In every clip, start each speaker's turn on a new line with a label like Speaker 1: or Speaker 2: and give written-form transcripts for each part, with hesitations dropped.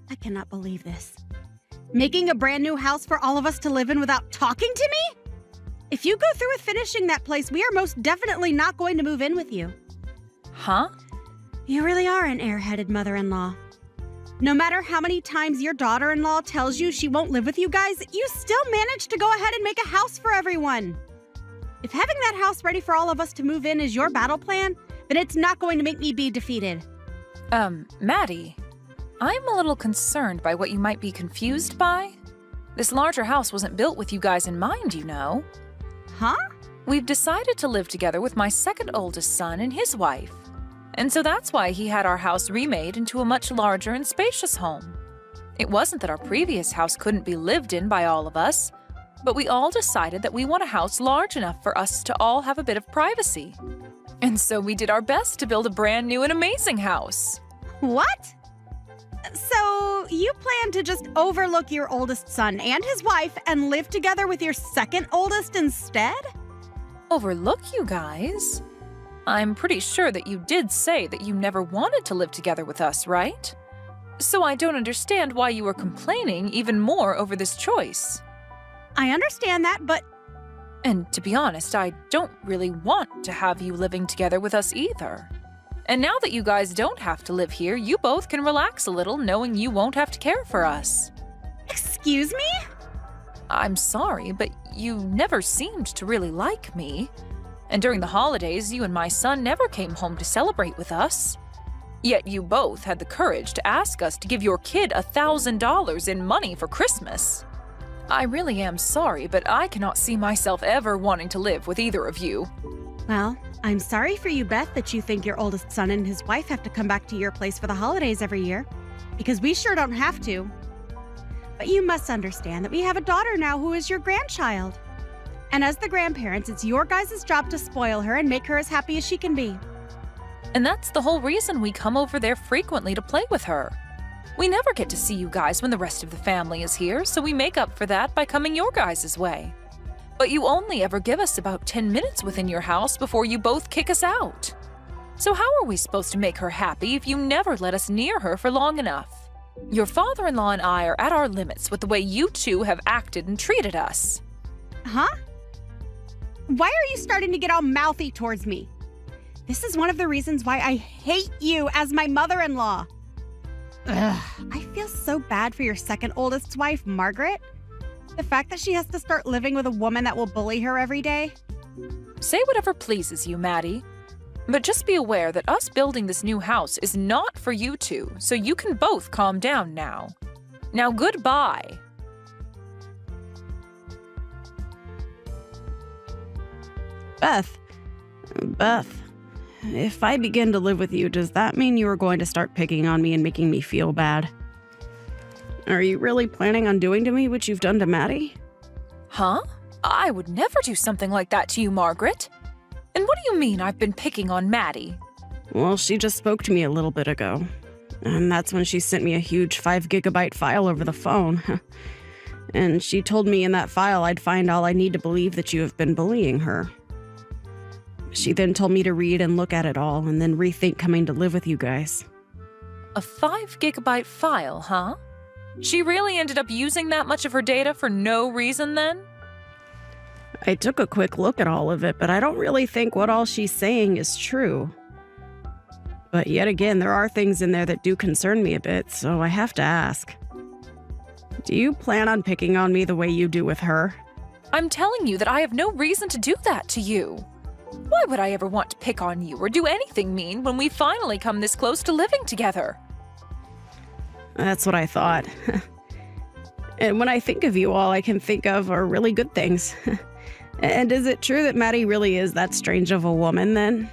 Speaker 1: I cannot believe this. Making a brand new house for all of us to live in without talking to me? If you go through with finishing that place, we are most definitely not going to move in with you.
Speaker 2: Huh?
Speaker 1: You really are an airheaded mother-in-law. No matter how many times your daughter-in-law tells you she won't live with you guys, you still manage to go ahead and make a house for everyone. If having that house ready for all of us to move in is your battle plan, then it's not going to make me be defeated.
Speaker 2: Maddie, I'm a little concerned by what you might be confused by. This larger house wasn't built with you guys in mind, you know.
Speaker 1: Huh?
Speaker 2: We've decided to live together with my second oldest son and his wife. And so that's why he had our house remade into a much larger and spacious home. It wasn't that our previous house couldn't be lived in by all of us, but we all decided that we want a house large enough for us to all have a bit of privacy. And so we did our best to build a brand new and amazing house.
Speaker 1: What? So you plan to just overlook your oldest son and his wife and live together with your second oldest instead?
Speaker 2: Overlook you guys? I'm pretty sure that you did say that you never wanted to live together with us, right? So I don't understand why you are complaining even more over this choice.
Speaker 1: I understand that, but...
Speaker 2: And to be honest, I don't really want to have you living together with us either. And now that you guys don't have to live here, you both can relax a little knowing you won't have to care for us.
Speaker 1: Excuse me?
Speaker 2: I'm sorry, but you never seemed to really like me. And during the holidays, you and my son never came home to celebrate with us. Yet you both had the courage to ask us to give your kid $1,000 in money for Christmas. I really am sorry, but I cannot see myself ever wanting to live with either of you.
Speaker 1: Well, I'm sorry for you, Beth, that you think your oldest son and his wife have to come back to your place for the holidays every year, because we sure don't have to. But you must understand that we have a daughter now who is your grandchild. And as the grandparents, it's your guys' job to spoil her and make her as happy as she can be.
Speaker 2: And that's the whole reason we come over there frequently to play with her. We never get to see you guys when the rest of the family is here, so we make up for that by coming your guys' way. But you only ever give us about 10 minutes within your house before you both kick us out. So how are we supposed to make her happy if you never let us near her for long enough? Your father-in-law and I are at our limits with the way you two have acted and treated us.
Speaker 1: Huh? Why are you starting to get all mouthy towards me? This is one of the reasons why I hate you as my mother-in-law. Ugh, I feel so bad for your second oldest's wife, Margaret. The fact that she has to start living with a woman that will bully her every day.
Speaker 2: Say whatever pleases you, Maddie. But just be aware that us building this new house is not for you two, so you can both calm down now. Now, goodbye.
Speaker 1: Beth, if I begin to live with you, does that mean you are going to start picking on me and making me feel bad? Are you really planning on doing to me what you've done to Maddie?
Speaker 2: Huh? I would never do something like that to you, Margaret. And what do you mean I've been picking on Maddie?
Speaker 1: Well, she just spoke to me a little bit ago. And that's when she sent me a huge 5-gigabyte file over the phone. And she told me in that file I'd find all I need to believe that you have been bullying her. She then told me to read and look at it all and then rethink coming to live with you guys.
Speaker 2: A 5-gigabyte file, huh? She really ended up using that much of her data for no reason then?
Speaker 1: I took a quick look at all of it, but I don't really think what all she's saying is true. But yet again, there are things in there that do concern me a bit, so I have to ask. Do you plan on picking on me the way you do with her?
Speaker 2: I'm telling you that I have no reason to do that to you. Why would I ever want to pick on you or do anything mean when we finally come this close to living together?
Speaker 1: That's what I thought. And when I think of you, all I can think of are really good things. And is it true that Maddie really is that strange of a woman, then?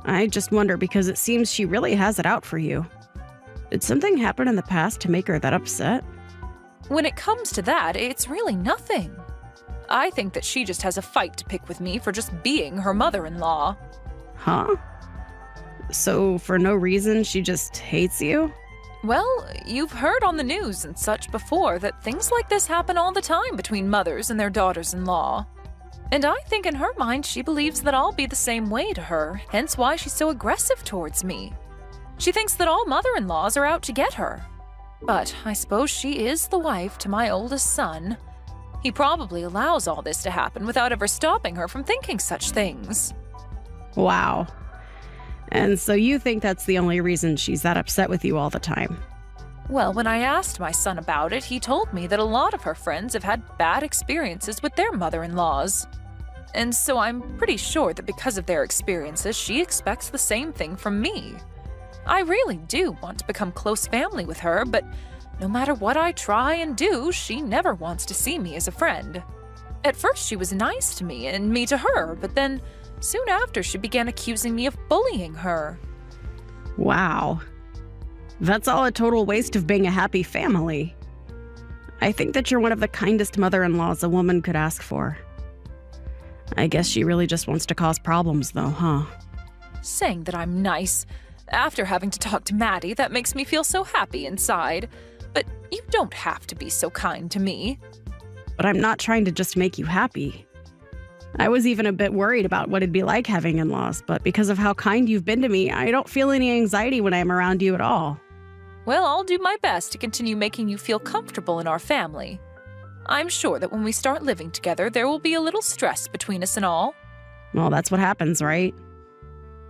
Speaker 1: I just wonder because it seems she really has it out for you. Did something happen in the past to make her that upset?
Speaker 2: When it comes to that, it's really nothing. I think that she just has a fight to pick with me for just being her mother-in-law.
Speaker 1: Huh? So for no reason, she just hates you?
Speaker 2: Well, you've heard on the news and such before that things like this happen all the time between mothers and their daughters-in-law. And I think in her mind she believes that I'll be the same way to her, hence why she's so aggressive towards me. She thinks that all mother-in-laws are out to get her. But I suppose she is the wife to my oldest son. He probably allows all this to happen without ever stopping her from thinking such things.
Speaker 1: Wow. And so you think that's the only reason she's that upset with you all the time?
Speaker 2: Well, when I asked my son about it, he told me that a lot of her friends have had bad experiences with their mother-in-laws. And so I'm pretty sure that because of their experiences, she expects the same thing from me. I really do want to become close family with her, but no matter what I try and do, she never wants to see me as a friend. At first, she was nice to me and me to her, but then soon after, she began accusing me of bullying her.
Speaker 1: Wow. That's all a total waste of being a happy family. I think that you're one of the kindest mother-in-laws a woman could ask for. I guess she really just wants to cause problems, though, huh?
Speaker 2: Saying that I'm nice. After having to talk to Maddie, that makes me feel so happy inside. But you don't have to be so kind to me.
Speaker 1: But I'm not trying to just make you happy. I was even a bit worried about what it'd be like having in-laws, but because of how kind you've been to me, I don't feel any anxiety when I'm around you at all.
Speaker 2: Well, I'll do my best to continue making you feel comfortable in our family. I'm sure that when we start living together, there will be a little stress between us and all.
Speaker 1: Well, that's what happens, right?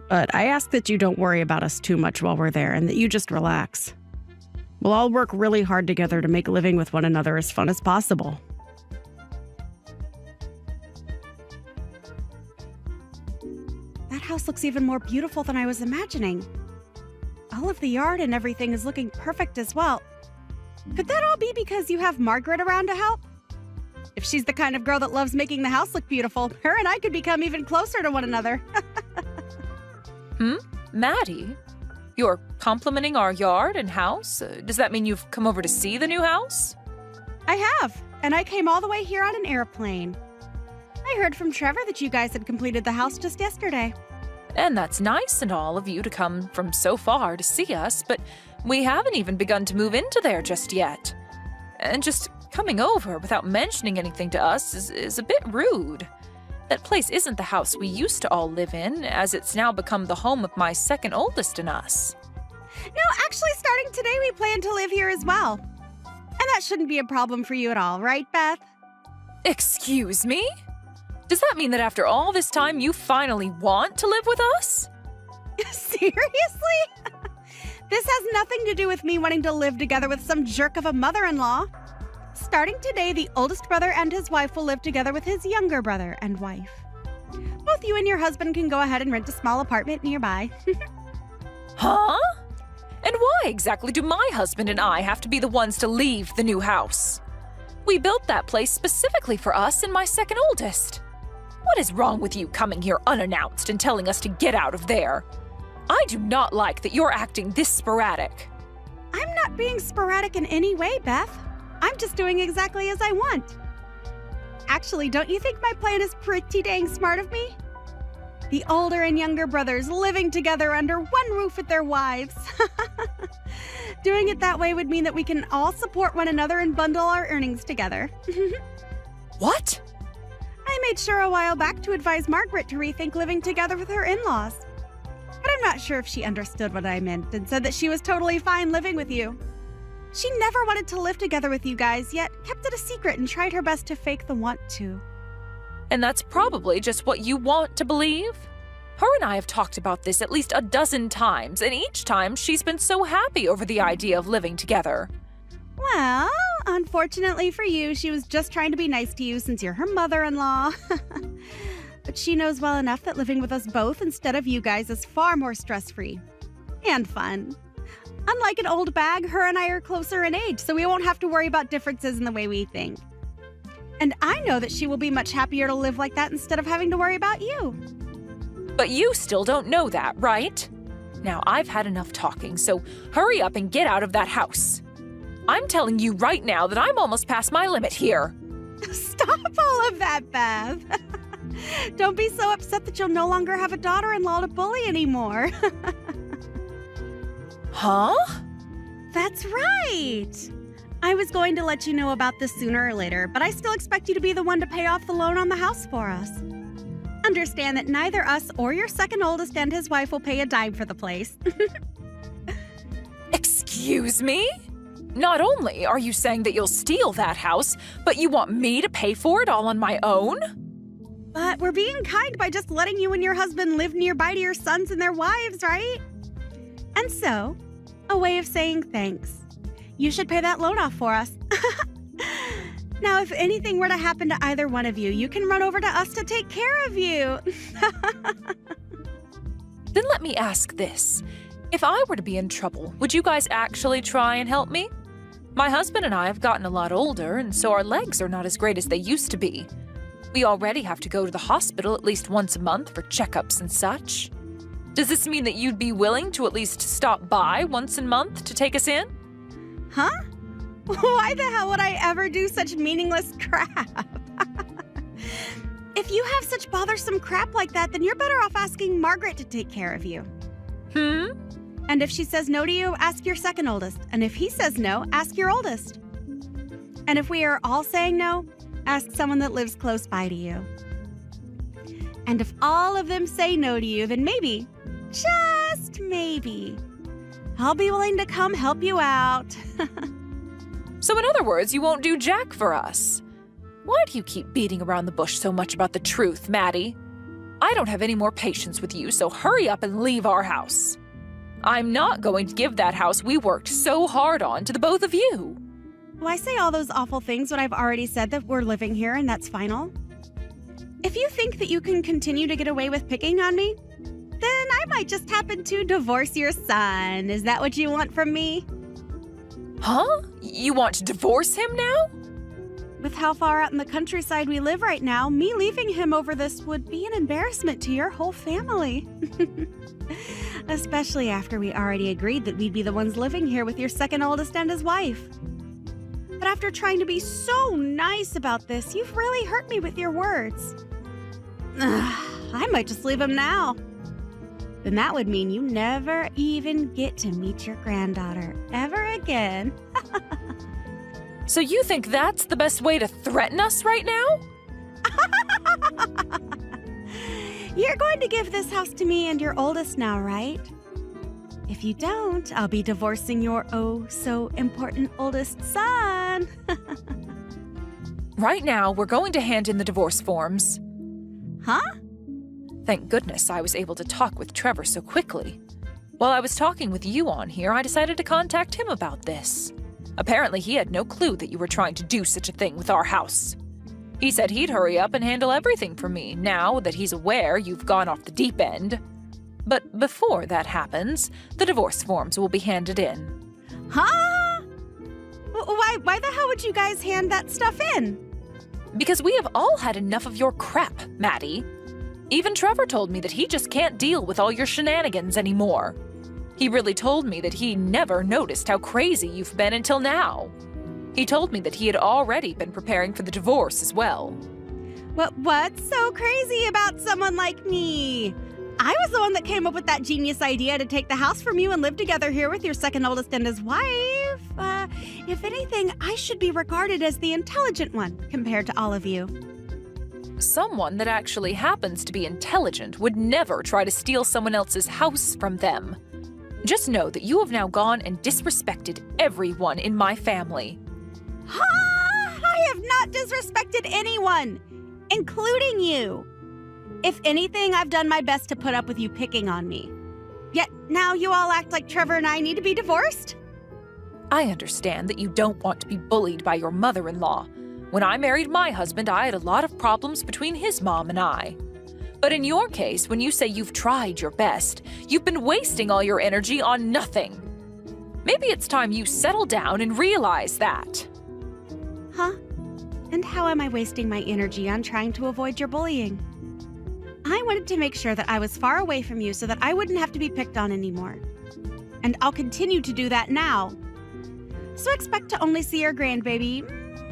Speaker 1: But I ask that you don't worry about us too much while we're there and that you just relax. We'll all work really hard together to make living with one another as fun as possible.
Speaker 3: That house looks even more beautiful than I was imagining. All of the yard and everything is looking perfect as well. Could that all be because you have Margaret around to help? If she's the kind of girl that loves making the house look beautiful, her and I could become even closer to one another.
Speaker 2: Maddie? You're complimenting our yard and house? Does that mean you've come over to see the new house?
Speaker 3: I have, and I came all the way here on an airplane. I heard from Trevor that you guys had completed the house just yesterday.
Speaker 2: And that's nice and all of you to come from so far to see us, but we haven't even begun to move into there just yet. And just coming over without mentioning anything to us is a bit rude. That place isn't the house we used to all live in, as it's now become the home of my second oldest and us.
Speaker 3: No, actually, starting today, we plan to live here as well. And that shouldn't be a problem for you at all, right, Beth?
Speaker 2: Excuse me? Does that mean that after all this time you finally want to live with us?
Speaker 3: Seriously? This has nothing to do with me wanting to live together with some jerk of a mother-in-law. Starting today, the oldest brother and his wife will live together with his younger brother and wife. Both you and your husband can go ahead and rent a small apartment nearby.
Speaker 2: Huh? And why exactly do my husband and I have to be the ones to leave the new house? We built that place specifically for us and my second oldest. What is wrong with you coming here unannounced and telling us to get out of there? I do not like that you're acting this sporadic.
Speaker 3: I'm not being sporadic in any way, Beth. I'm just doing exactly as I want. Actually, don't you think my plan is pretty dang smart of me? The older and younger brothers living together under one roof with their wives. Doing it that way would mean that we can all support one another and bundle our earnings together.
Speaker 2: What?
Speaker 3: I made sure a while back to advise Margaret to rethink living together with her in-laws. But I'm not sure if she understood what I meant and said that she was totally fine living with you. She never wanted to live together with you guys, yet kept it a secret and tried her best to fake the want to.
Speaker 2: And that's probably just what you want to believe? Her and I have talked about this at least a dozen times, and each time she's been so happy over the idea of living together.
Speaker 3: Well, unfortunately for you, she was just trying to be nice to you since you're her mother-in-law. But she knows well enough that living with us both instead of you guys is far more stress-free. And fun. Unlike an old bag, her and I are closer in age, so we won't have to worry about differences in the way we think. And I know that she will be much happier to live like that instead of having to worry about you.
Speaker 2: But you still don't know that, right? Now, I've had enough talking, so hurry up and get out of that house. I'm telling you right now that I'm almost past my limit here.
Speaker 3: Stop all of that, Beth. Don't be so upset that you'll no longer have a daughter-in-law to bully anymore.
Speaker 2: Huh?
Speaker 3: That's right. I was going to let you know about this sooner or later, but I still expect you to be the one to pay off the loan on the house for us. Understand that neither us or your second oldest and his wife will pay a dime for the place.
Speaker 2: Excuse me? Not only are you saying that you'll steal that house, but you want me to pay for it all on my own?
Speaker 3: But we're being kind by just letting you and your husband live nearby to your sons and their wives, right? And so, a way of saying thanks. You should pay that loan off for us. Now, if anything were to happen to either one of you, you can run over to us to take care of you.
Speaker 2: Then let me ask this. If I were to be in trouble, would you guys actually try and help me? My husband and I have gotten a lot older, and so our legs are not as great as they used to be. We already have to go to the hospital at least once a month for checkups and such. Does this mean that you'd be willing to at least stop by once a month to take us in?
Speaker 3: Huh? Why the hell would I ever do such meaningless crap? If you have such bothersome crap like that, then you're better off asking Margaret to take care of you. And if she says no to you, ask your second oldest. And if he says no, ask your oldest. And if we are all saying no, ask someone that lives close by to you. And if all of them say no to you, then maybe, just maybe, I'll be willing to come help you out.
Speaker 2: So in other words, you won't do jack for us. Why do you keep beating around the bush so much about the truth, Maddie? I don't have any more patience with you, so hurry up and leave our house. I'm not going to give that house we worked so hard on to the both of you.
Speaker 3: Why say all those awful things when I've already said that we're living here and that's final? If you think that you can continue to get away with picking on me, then I might just happen to divorce your son. Is that what you want from me?
Speaker 2: Huh? You want to divorce him now?
Speaker 3: With how far out in the countryside we live right now, me leaving him over this would be an embarrassment to your whole family. Especially after we already agreed that we'd be the ones living here with your second oldest and his wife. But after trying to be so nice about this, you've really hurt me with your words. I might just leave him now. Then that would mean you never even get to meet your granddaughter ever again.
Speaker 2: So you think that's the best way to threaten us right now?
Speaker 3: You're going to give this house to me and your oldest now, right? If you don't, I'll be divorcing your oh-so-important oldest son.
Speaker 2: Right now, we're going to hand in the divorce forms.
Speaker 3: Huh?
Speaker 2: Thank goodness I was able to talk with Trevor so quickly. While I was talking with you on here, I decided to contact him about this. Apparently, he had no clue that you were trying to do such a thing with our house. He said he'd hurry up and handle everything for me now that he's aware you've gone off the deep end. But before that happens, the divorce forms will be handed in.
Speaker 3: Huh? Why the hell would you guys hand that stuff in?
Speaker 2: Because we have all had enough of your crap, Maddie. Even Trevor told me that he just can't deal with all your shenanigans anymore. He really told me that he never noticed how crazy you've been until now. He told me that he had already been preparing for the divorce as well.
Speaker 3: What's so crazy about someone like me? I was the one that came up with that genius idea to take the house from you and live together here with your second oldest and his wife. If anything, I should be regarded as the intelligent one compared to all of you.
Speaker 2: Someone that actually happens to be intelligent would never try to steal someone else's house from them. Just know that you have now gone and disrespected everyone in my family.
Speaker 3: I have not disrespected anyone, including you. If anything, I've done my best to put up with you picking on me. Yet now you all act like Trevor and I need to be divorced?
Speaker 2: I understand that you don't want to be bullied by your mother-in-law. When I married my husband, I had a lot of problems between his mom and I. But in your case, when you say you've tried your best, you've been wasting all your energy on nothing. Maybe it's time you settle down and realize that.
Speaker 3: Huh? And how am I wasting my energy on trying to avoid your bullying? I wanted to make sure that I was far away from you so that I wouldn't have to be picked on anymore. And I'll continue to do that now. So expect to only see your grandbaby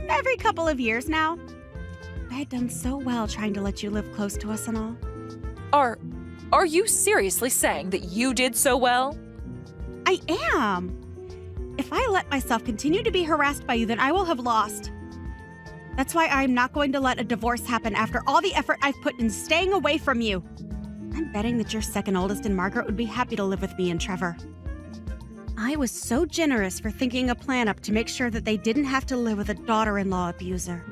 Speaker 3: every couple of years now. I had done so well trying to let you live close to us and all.
Speaker 2: Are you seriously saying that you did so well?
Speaker 3: I am. If I let myself continue to be harassed by you, then I will have lost. That's why I'm not going to let a divorce happen after all the effort I've put in staying away from you. I'm betting that your second oldest and Margaret would be happy to live with me and Trevor. I was so generous for thinking a plan up to make sure that they didn't have to live with a daughter-in-law abuser.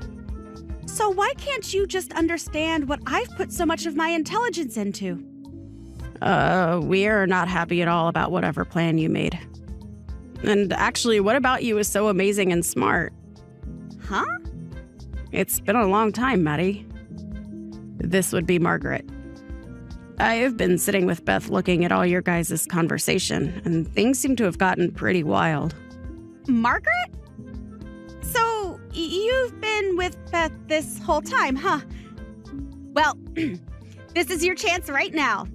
Speaker 3: So why can't you just understand what I've put so much of my intelligence into?
Speaker 1: We are not happy at all about whatever plan you made. And actually, what about you is so amazing and smart?
Speaker 3: Huh?
Speaker 1: It's been a long time, Maddie. This would be Margaret. I have been sitting with Beth looking at all your guys' conversation, and things seem to have gotten pretty wild.
Speaker 3: Margaret? So, you've been with Beth this whole time, huh? Well, this is your chance right now.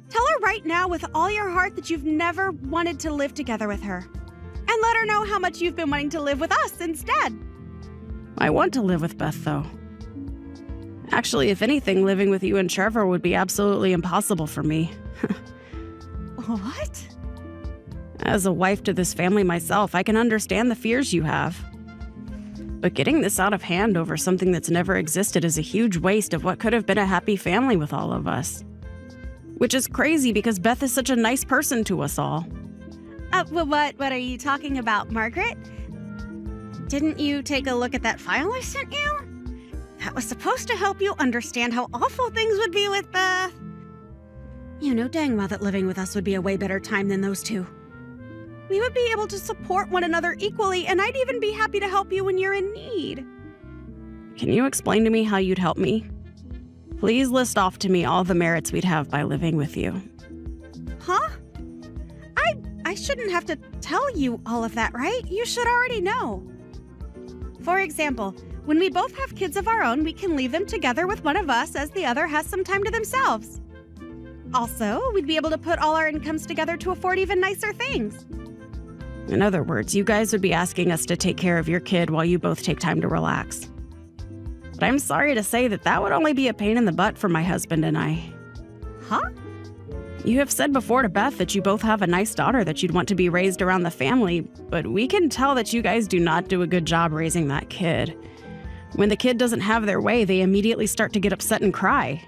Speaker 3: Tell her right now with all your heart that you've never wanted to live together with her. And let her know how much you've been wanting to live with us instead.
Speaker 1: I want to live with Beth, though. Actually, if anything, living with you and Trevor would be absolutely impossible for me.
Speaker 3: What?
Speaker 1: As a wife to this family myself, I can understand the fears you have. But getting this out of hand over something that's never existed is a huge waste of what could have been a happy family with all of us. Which is crazy because Beth is such a nice person to us all.
Speaker 3: What are you talking about, Margaret? Didn't you take a look at that file I sent you? That was supposed to help you understand how awful things would be with Beth. You know dang well that living with us would be a way better time than those two. We would be able to support one another equally, and I'd even be happy to help you when you're in need.
Speaker 1: Can you explain to me how you'd help me? Please list off to me all the merits we'd have by living with you.
Speaker 3: Huh? I shouldn't have to tell you all of that, right? You should already know. For example, when we both have kids of our own, we can leave them together with one of us as the other has some time to themselves. Also, we'd be able to put all our incomes together to afford even nicer things.
Speaker 1: In other words, you guys would be asking us to take care of your kid while you both take time to relax. But I'm sorry to say that would only be a pain in the butt for my husband and I.
Speaker 3: Huh?
Speaker 1: You have said before to Beth that you both have a nice daughter that you'd want to be raised around the family, but we can tell that you guys do not do a good job raising that kid. When the kid doesn't have their way, they immediately start to get upset and cry.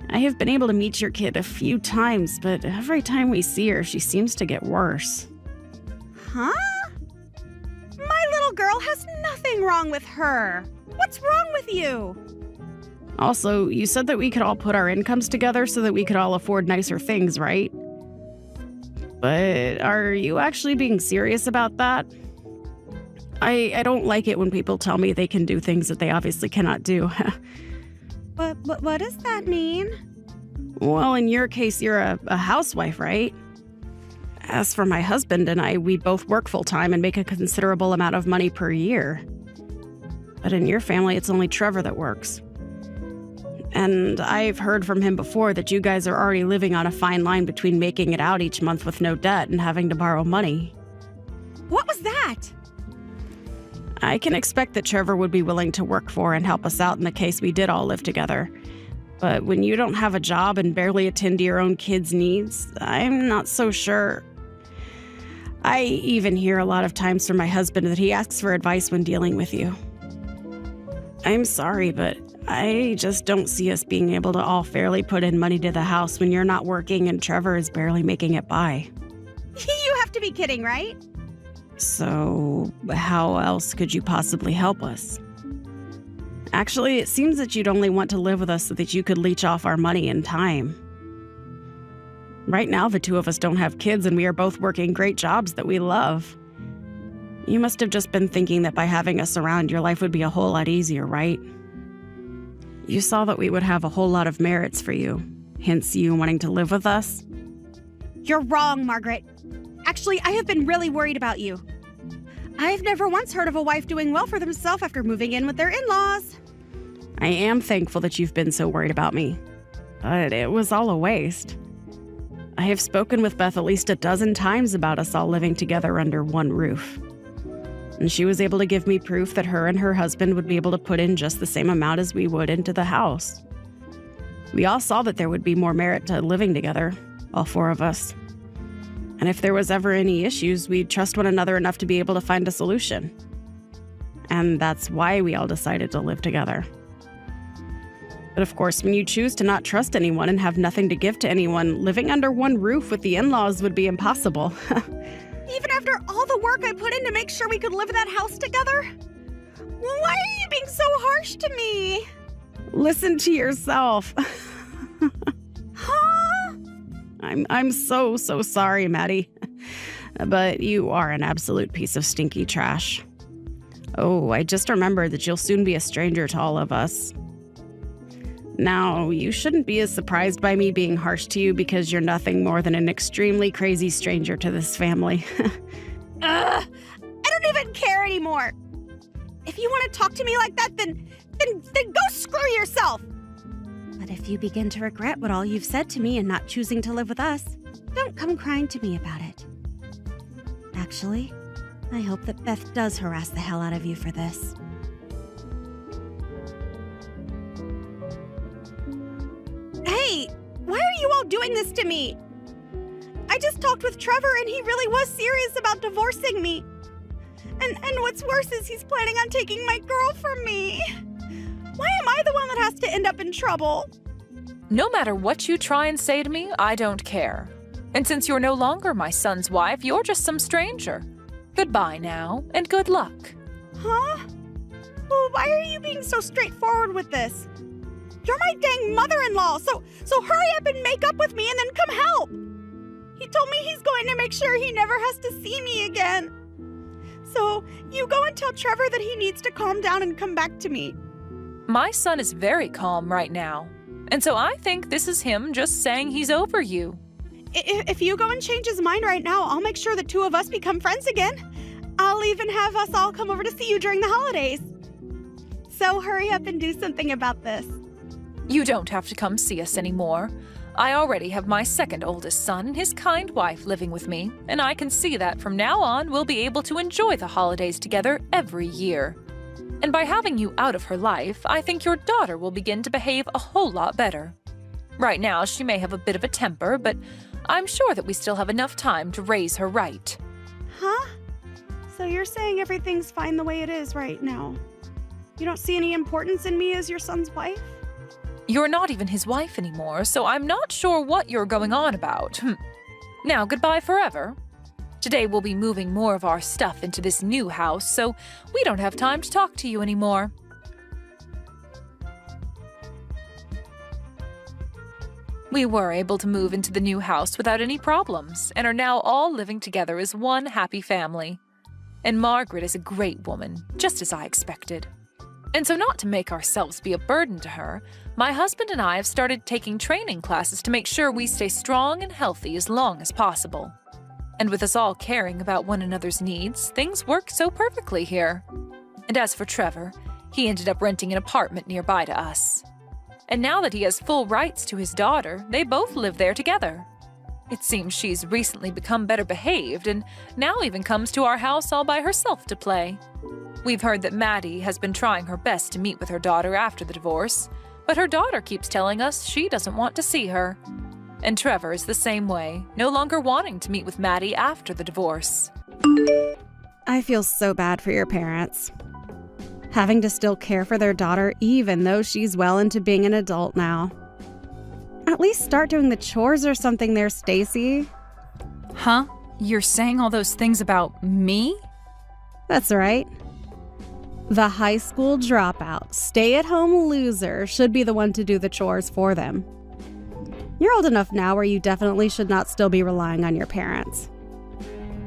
Speaker 1: I have been able to meet your kid a few times, but every time we see her, she seems to get worse.
Speaker 3: Huh? My little girl has nothing wrong with her. What's wrong with you?
Speaker 1: Also, you said that we could all put our incomes together so that we could all afford nicer things, right? But are you actually being serious about that? I don't like it when people tell me they can do things that they obviously cannot do.
Speaker 3: What does that mean?
Speaker 1: Well, in your case, you're a housewife, right? As for my husband and I, we both work full-time and make a considerable amount of money per year. But in your family, it's only Trevor that works. And I've heard from him before that you guys are already living on a fine line between making it out each month with no debt and having to borrow money.
Speaker 3: What was that?
Speaker 1: I can expect that Trevor would be willing to work for and help us out in the case we did all live together. But when you don't have a job and barely attend to your own kids' needs, I'm not so sure. I even hear a lot of times from my husband that he asks for advice when dealing with you. I'm sorry, but I just don't see us being able to all fairly put in money to the house when you're not working and Trevor is barely making it by.
Speaker 3: You have to be kidding, right?
Speaker 1: So, how else could you possibly help us? Actually, it seems that you'd only want to live with us so that you could leech off our money and time. Right now, the two of us don't have kids and we are both working great jobs that we love. You must have just been thinking that by having us around, your life would be a whole lot easier, right? You saw that we would have a whole lot of merits for you, hence you wanting to live with us.
Speaker 3: You're wrong, Margaret. Actually, I have been really worried about you. I've never once heard of a wife doing well for themselves after moving in with their in-laws.
Speaker 1: I am thankful that you've been so worried about me, but it was all a waste. I have spoken with Beth at least a dozen times about us all living together under one roof. And she was able to give me proof that her and her husband would be able to put in just the same amount as we would into the house. We all saw that there would be more merit to living together, all four of us. And if there was ever any issues, we'd trust one another enough to be able to find a solution. And that's why we all decided to live together. But of course, when you choose to not trust anyone and have nothing to give to anyone, living under one roof with the in-laws would be impossible.
Speaker 3: Even after all the work I put in to make sure we could live in that house together? Why are you being so harsh to me?
Speaker 1: Listen to yourself.
Speaker 3: Huh?
Speaker 1: I'm so sorry, Maddie. But you are an absolute piece of stinky trash. Oh, I just remembered that you'll soon be a stranger to all of us. Now, you shouldn't be as surprised by me being harsh to you because you're nothing more than an extremely crazy stranger to this family.
Speaker 3: I don't even care anymore. If you want to talk to me like that, then go screw yourself. But if you begin to regret what all you've said to me and not choosing to live with us, don't come crying to me about it. Actually, I hope that Beth does harass the hell out of you for this. Hey, why are you all doing this to me? I just talked with Trevor and he really was serious about divorcing me. And what's worse is he's planning on taking my girl from me. Why am I the one that has to end up in trouble?
Speaker 2: No matter what you try and say to me, I don't care. And since you're no longer my son's wife, you're just some stranger. Goodbye now, and good luck.
Speaker 3: Huh? Well, why are you being so straightforward with this? You're my dang mother-in-law, so hurry up and make up with me and then come help. He told me he's going to make sure he never has to see me again. So you go and tell Trevor that he needs to calm down and come back to me.
Speaker 2: My son is very calm right now. And so I think this is him just saying he's over you.
Speaker 3: If you go and change his mind right now, I'll make sure the two of us become friends again. I'll even have us all come over to see you during the holidays. So hurry up and do something about this.
Speaker 2: You don't have to come see us anymore. I already have my second oldest son and his kind wife living with me, and I can see that from now on we'll be able to enjoy the holidays together every year. And by having you out of her life, I think your daughter will begin to behave a whole lot better. Right now, she may have a bit of a temper, but I'm sure that we still have enough time to raise her right.
Speaker 3: Huh? So you're saying everything's fine the way it is right now? You don't see any importance in me as your son's wife?
Speaker 2: You're not even his wife anymore, so I'm not sure what you're going on about. Now, goodbye forever. Today we'll be moving more of our stuff into this new house, so we don't have time to talk to you anymore. We were able to move into the new house without any problems, and are now all living together as one happy family. And Margaret is a great woman, just as I expected. And so not to make ourselves be a burden to her, my husband and I have started taking training classes to make sure we stay strong and healthy as long as possible. And with us all caring about one another's needs, things work so perfectly here. And as for Trevor, he ended up renting an apartment nearby to us. And now that he has full rights to his daughter, they both live there together. It seems she's recently become better behaved and now even comes to our house all by herself to play. We've heard that Maddie has been trying her best to meet with her daughter after the divorce, but her daughter keeps telling us she doesn't want to see her. And Trevor is the same way, no longer wanting to meet with Maddie after the divorce.
Speaker 1: I feel so bad for your parents. Having to still care for their daughter even though she's well into being an adult now. At least start doing the chores or something there, Stacy.
Speaker 2: Huh? You're saying all those things about me?
Speaker 1: That's right. The high school dropout, stay-at-home loser should be the one to do the chores for them. You're old enough now where you definitely should not still be relying on your parents.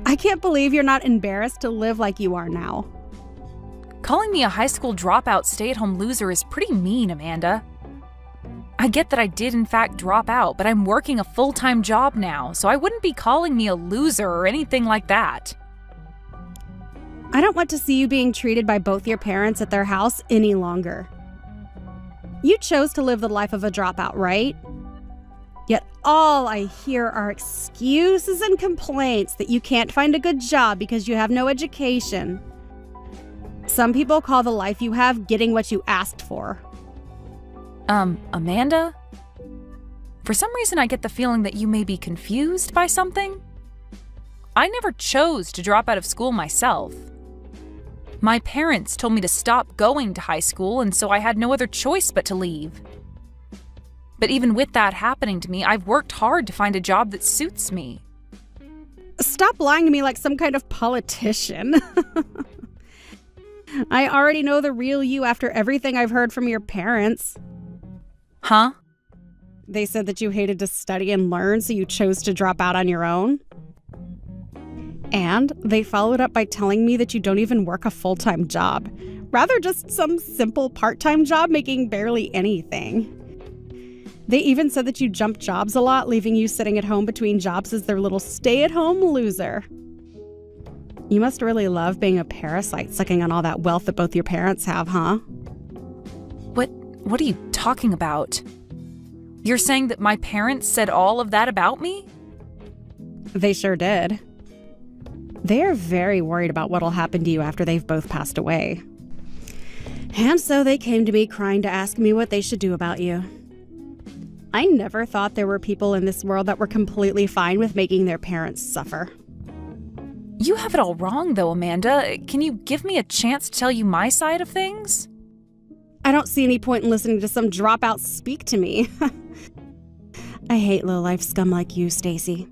Speaker 1: I can't believe you're not embarrassed to live like you are now.
Speaker 2: Calling me a high school dropout stay-at-home loser is pretty mean, Amanda. I get that I did in fact drop out, but I'm working a full-time job now, so I wouldn't be calling me a loser or anything like that.
Speaker 1: I don't want to see you being treated by both your parents at their house any longer. You chose to live the life of a dropout, right? Yet all I hear are excuses and complaints that you can't find a good job because you have no education. Some people call the life you have getting what you asked for.
Speaker 2: Amanda? For some reason I get the feeling that you may be confused by something. I never chose to drop out of school myself. My parents told me to stop going to high school, and so I had no other choice but to leave. But even with that happening to me, I've worked hard to find a job that suits me.
Speaker 3: Stop lying to me like some kind of politician. I already know the real you after everything I've heard from your parents.
Speaker 2: Huh?
Speaker 3: They said that you hated to study and learn, so you chose to drop out on your own. And they followed up by telling me that you don't even work a full-time job, rather just some simple part-time job making barely anything. They even said that you jump jobs a lot, leaving you sitting at home between jobs as their little stay-at-home loser. You must really love being a parasite, sucking on all that wealth that both your parents have, huh?
Speaker 2: What are you talking about? You're saying that my parents said all of that about me?
Speaker 3: They sure did. They are very worried about what'll happen to you after they've both passed away. And so they came to me crying to ask me what they should do about you. I never thought there were people in this world that were completely fine with making their parents suffer.
Speaker 2: You have it all wrong, though, Amanda. Can you give me a chance to tell you my side of things?
Speaker 3: I don't see any point in listening to some dropout speak to me. I hate low-life scum like you, Stacy.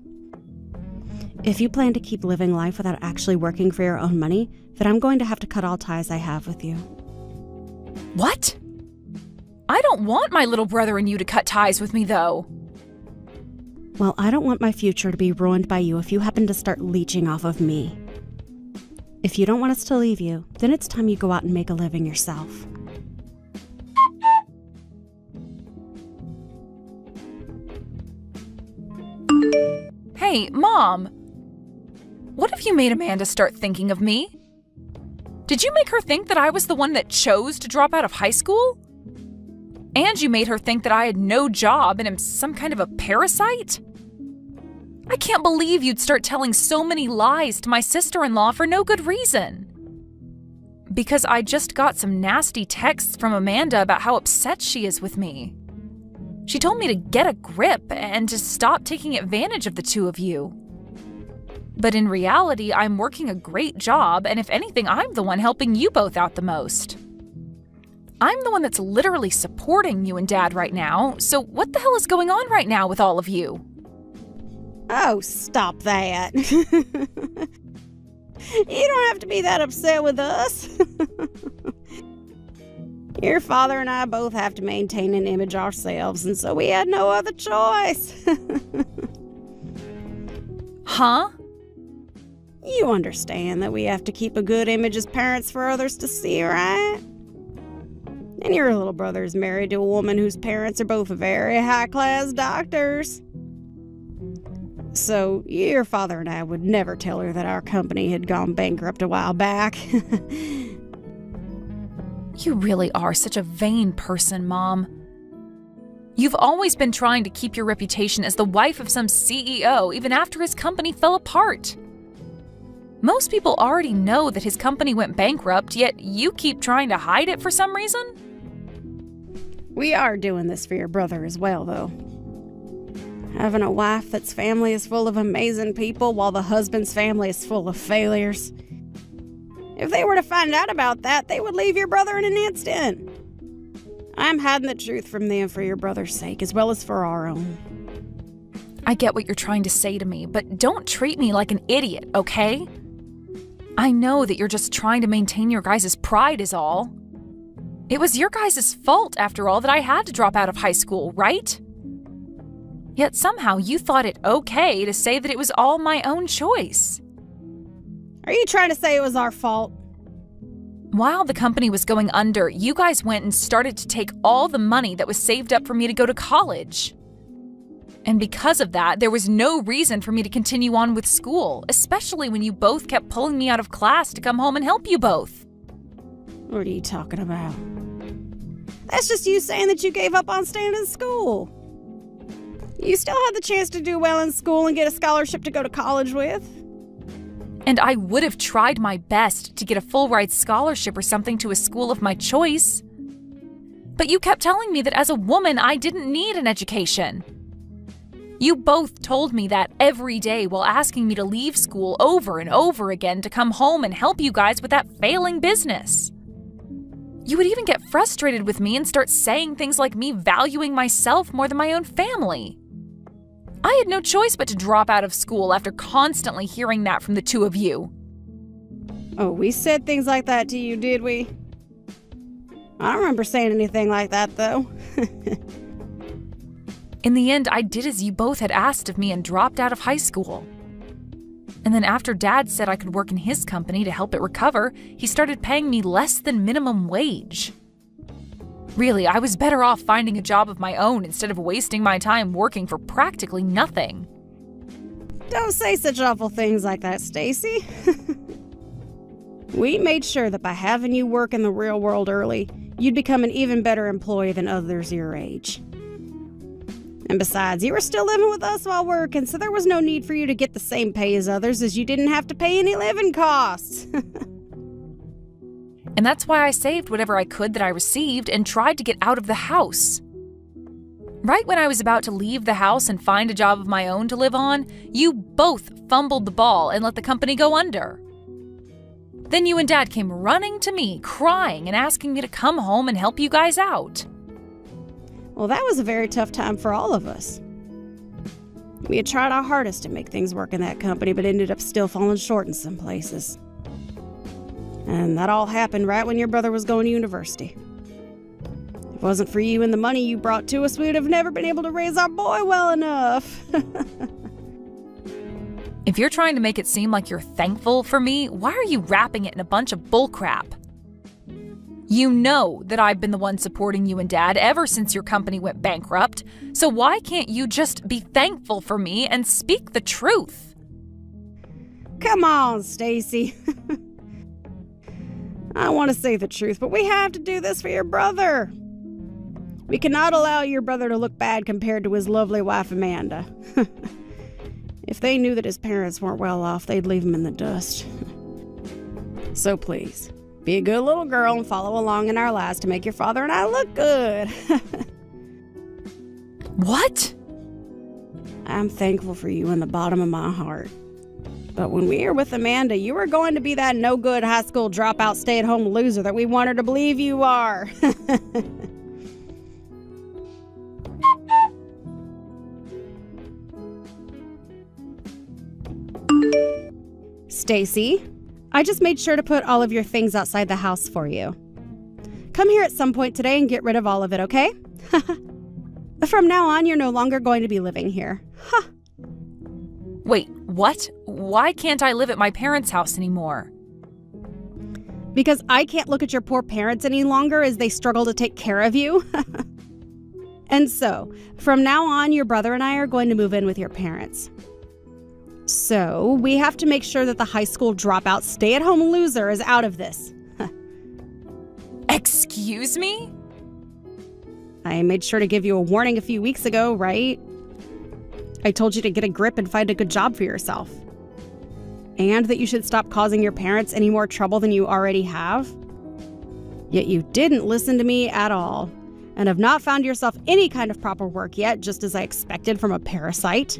Speaker 3: If you plan to keep living life without actually working for your own money, then I'm going to have to cut all ties I have with you.
Speaker 2: What? I don't want my little brother and you to cut ties with me, though.
Speaker 3: Well, I don't want my future to be ruined by you if you happen to start leeching off of me. If you don't want us to leave you, then it's time you go out and make a living yourself.
Speaker 2: Hey, Mom! What have you made Amanda start thinking of me? Did you make her think that I was the one that chose to drop out of high school? And you made her think that I had no job and am some kind of a parasite? I can't believe you'd start telling so many lies to my sister-in-law for no good reason. Because I just got some nasty texts from Amanda about how upset she is with me. She told me to get a grip and to stop taking advantage of the two of you. But in reality, I'm working a great job, and if anything, I'm the one helping you both out the most. I'm the one that's literally supporting you and Dad right now, so what the hell is going on right now with all of you?
Speaker 3: Oh, stop that. You don't have to be that upset with us. Your father and I both have to maintain an image ourselves, and so we had no other choice.
Speaker 2: Huh?
Speaker 3: You understand that we have to keep a good image as parents for others to see, right? And your little brother is married to a woman whose parents are both very high-class doctors. So your father and I would never tell her that our company had gone bankrupt a while back.
Speaker 2: You really are such a vain person, Mom. You've always been trying to keep your reputation as the wife of some CEO even after his company fell apart. Most people already know that his company went bankrupt, yet you keep trying to hide it for some reason?
Speaker 3: We are doing this for your brother as well, though. Having a wife that's family is full of amazing people while the husband's family is full of failures. If they were to find out about that, they would leave your brother in an instant. I'm hiding the truth from them for your brother's sake, as well as for our own.
Speaker 2: I get what you're trying to say to me, but don't treat me like an idiot, okay? I know that you're just trying to maintain your guys' pride is all. It was your guys' fault, after all, that I had to drop out of high school, right? Yet somehow you thought it okay to say that it was all my own choice.
Speaker 3: Are you trying to say it was our fault?
Speaker 2: While the company was going under, you guys went and started to take all the money that was saved up for me to go to college. And because of that, there was no reason for me to continue on with school, especially when you both kept pulling me out of class to come home and help you both.
Speaker 3: What are you talking about? That's just you saying that you gave up on staying in school. You still had the chance to do well in school and get a scholarship to go to college with.
Speaker 2: And I would have tried my best to get a full-ride scholarship or something to a school of my choice. But you kept telling me that as a woman, I didn't need an education. You both told me that every day while asking me to leave school over and over again to come home and help you guys with that failing business. You would even get frustrated with me and start saying things like me valuing myself more than my own family. I had no choice but to drop out of school after constantly hearing that from the two of you.
Speaker 1: Oh, we said things like that to you, did we? I don't remember saying anything like that, though.
Speaker 2: In the end, I did as you both had asked of me and dropped out of high school. And then after Dad said I could work in his company to help it recover, he started paying me less than minimum wage. Really, I was better off finding a job of my own instead of wasting my time working for practically nothing.
Speaker 1: Don't say such awful things like that, Stacy. We made sure that by having you work in the real world early, you'd become an even better employee than others your age. And besides, you were still living with us while working, so there was no need for you to get the same pay as others, as you didn't have to pay any living costs.
Speaker 2: And that's why I saved whatever I could that I received and tried to get out of the house. Right when I was about to leave the house and find a job of my own to live on, you both fumbled the ball and let the company go under. Then you and Dad came running to me, crying and asking me to come home and help you guys out.
Speaker 1: Well, that was a very tough time for all of us. We had tried our hardest to make things work in that company, but ended up still falling short in some places. And that all happened right when your brother was going to university. If it wasn't for you and the money you brought to us, we would have never been able to raise our boy well enough.
Speaker 2: If you're trying to make it seem like you're thankful for me, why are you wrapping it in a bunch of bullcrap? You know that I've been the one supporting you and Dad ever since your company went bankrupt, so why can't you just be thankful for me and speak the truth?
Speaker 1: Come on, Stacy. I want to say the truth, but we have to do this for your brother. We cannot allow your brother to look bad compared to his lovely wife, Amanda. If they knew that his parents weren't well off, they'd leave him in the dust. So please, be a good little girl and follow along in our lives to make your father and I look good.
Speaker 2: What?
Speaker 1: I'm thankful for you in the bottom of my heart. But when we are with Amanda, you are going to be that no-good high school dropout stay-at-home loser that we want her to believe you are. Stacy, I just made sure to put all of your things outside the house for you. Come here at some point today and get rid of all of it, okay? From now on, you're no longer going to be living here. Huh.
Speaker 2: Wait, what? Why can't I live at my parents' house anymore?
Speaker 1: Because I can't look at your poor parents any longer as they struggle to take care of you. And so, from now on, your brother and I are going to move in with your parents. So, we have to make sure that the high school dropout stay-at-home loser is out of this.
Speaker 2: Excuse me?
Speaker 1: I made sure to give you a warning a few weeks ago, right? I told you to get a grip and find a good job for yourself. And that you should stop causing your parents any more trouble than you already have. Yet you didn't listen to me at all, and have not found yourself any kind of proper work yet, just as I expected from a parasite.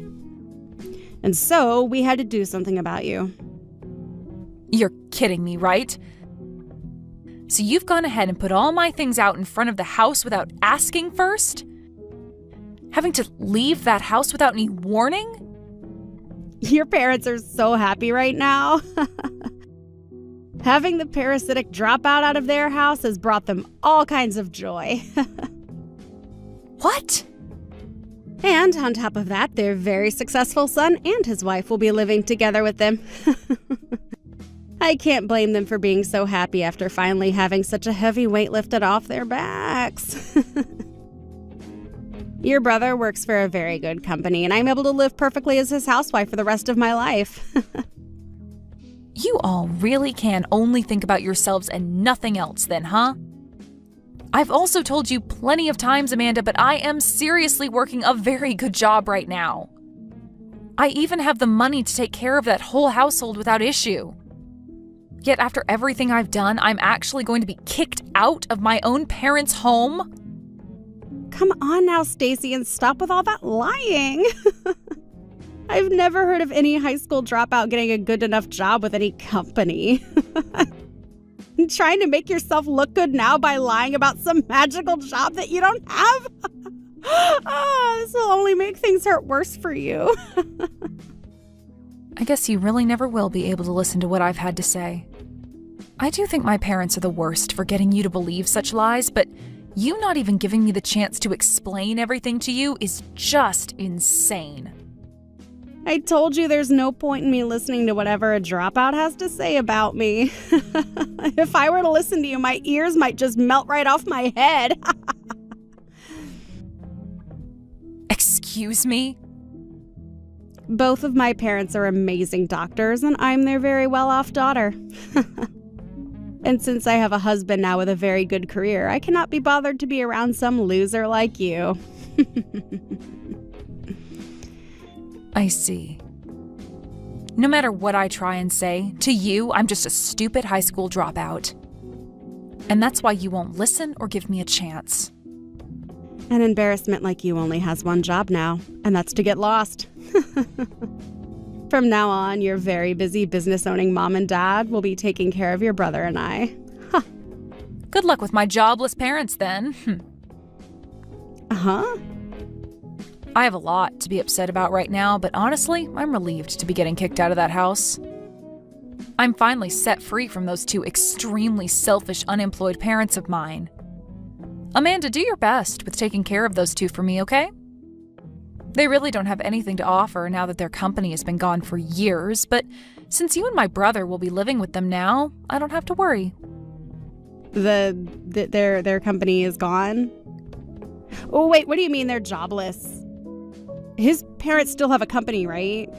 Speaker 1: And so, we had to do something about you.
Speaker 2: You're kidding me, right? So you've gone ahead and put all my things out in front of the house without asking first? Having to leave that house without any warning?
Speaker 1: Your parents are so happy right now. Having the parasitic dropout out of their house has brought them all kinds of joy.
Speaker 2: What?
Speaker 1: And on top of that, their very successful son and his wife will be living together with them. I can't blame them for being so happy after finally having such a heavy weight lifted off their backs. Your brother works for a very good company, and I'm able to live perfectly as his housewife for the rest of my life.
Speaker 2: You all really can only think about yourselves and nothing else then, huh? I've also told you plenty of times, Amanda, but I am seriously working a very good job right now. I even have the money to take care of that whole household without issue. Yet after everything I've done, I'm actually going to be kicked out of my own parents' home?
Speaker 1: Come on now, Stacy, and stop with all that lying. I've never heard of any high school dropout getting a good enough job with any company. Trying to make yourself look good now by lying about some magical job that you don't have?
Speaker 3: Oh, this will only make things hurt worse for you.
Speaker 2: I guess you really never will be able to listen to what I've had to say. I do think my parents are the worst for getting you to believe such lies, but you not even giving me the chance to explain everything to you is just insane.
Speaker 3: I told you there's no point in me listening to whatever a dropout has to say about me. If I were to listen to you, my ears might just melt right off my head.
Speaker 2: Excuse me?
Speaker 3: Both of my parents are amazing doctors, and I'm their very well-off daughter. And since I have a husband now with a very good career, I cannot be bothered to be around some loser like you.
Speaker 2: I see. No matter what I try and say, to you, I'm just a stupid high school dropout. And that's why you won't listen or give me a chance.
Speaker 3: An embarrassment like you only has one job now, and that's to get lost. From now on, your very busy business-owning mom and dad will be taking care of your brother and I. Huh.
Speaker 2: Good luck with my jobless parents, then.
Speaker 3: Huh?
Speaker 2: I have a lot to be upset about right now, but honestly, I'm relieved to be getting kicked out of that house. I'm finally set free from those two extremely selfish, unemployed parents of mine. Amanda, do your best with taking care of those two for me, okay? They really don't have anything to offer now that their company has been gone for years, but since you and my brother will be living with them now, I don't have to worry.
Speaker 3: Their company is gone? Oh, wait, what do you mean they're jobless? His parents still have a company, right?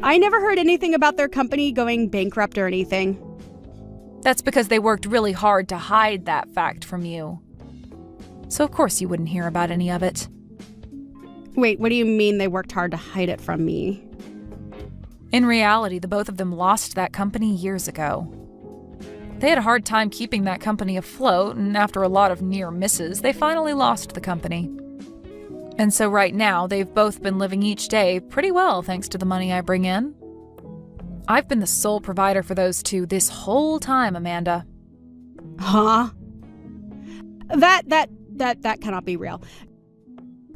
Speaker 3: I never heard anything about their company going bankrupt or anything.
Speaker 2: That's because they worked really hard to hide that fact from you. So of course you wouldn't hear about any of it.
Speaker 3: Wait, what do you mean they worked hard to hide it from me?
Speaker 2: In reality, the both of them lost that company years ago. They had a hard time keeping that company afloat, and after a lot of near misses, they finally lost the company. And so right now, they've both been living each day pretty well thanks to the money I bring in. I've been the sole provider for those two this whole time, Amanda.
Speaker 3: Huh? That cannot be real.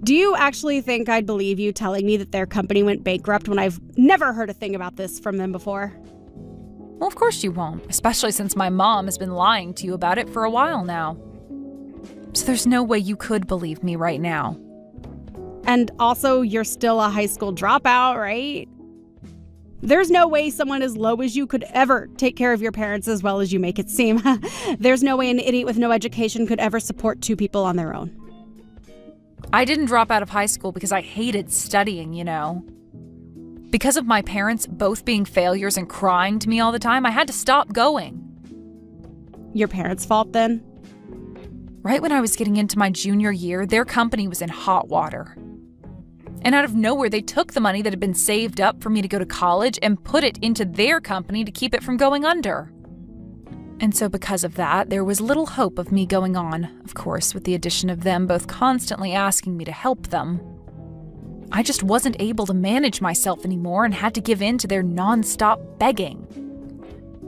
Speaker 3: Do you actually think I'd believe you telling me that their company went bankrupt when I've never heard a thing about this from them before?
Speaker 2: Well, of course you won't, especially since my mom has been lying to you about it for a while now. So there's no way you could believe me right now.
Speaker 3: And also, you're still a high school dropout, right? There's no way someone as low as you could ever take care of your parents as well as you make it seem. There's no way an idiot with no education could ever support two people on their own.
Speaker 2: I didn't drop out of high school because I hated studying, you know. Because of my parents both being failures and crying to me all the time, I had to stop going.
Speaker 3: Your parents' fault then?
Speaker 2: Right when I was getting into my junior year, their company was in hot water. And out of nowhere, they took the money that had been saved up for me to go to college and put it into their company to keep it from going under. And so because of that, there was little hope of me going on, of course, with the addition of them both constantly asking me to help them. I just wasn't able to manage myself anymore and had to give in to their nonstop begging.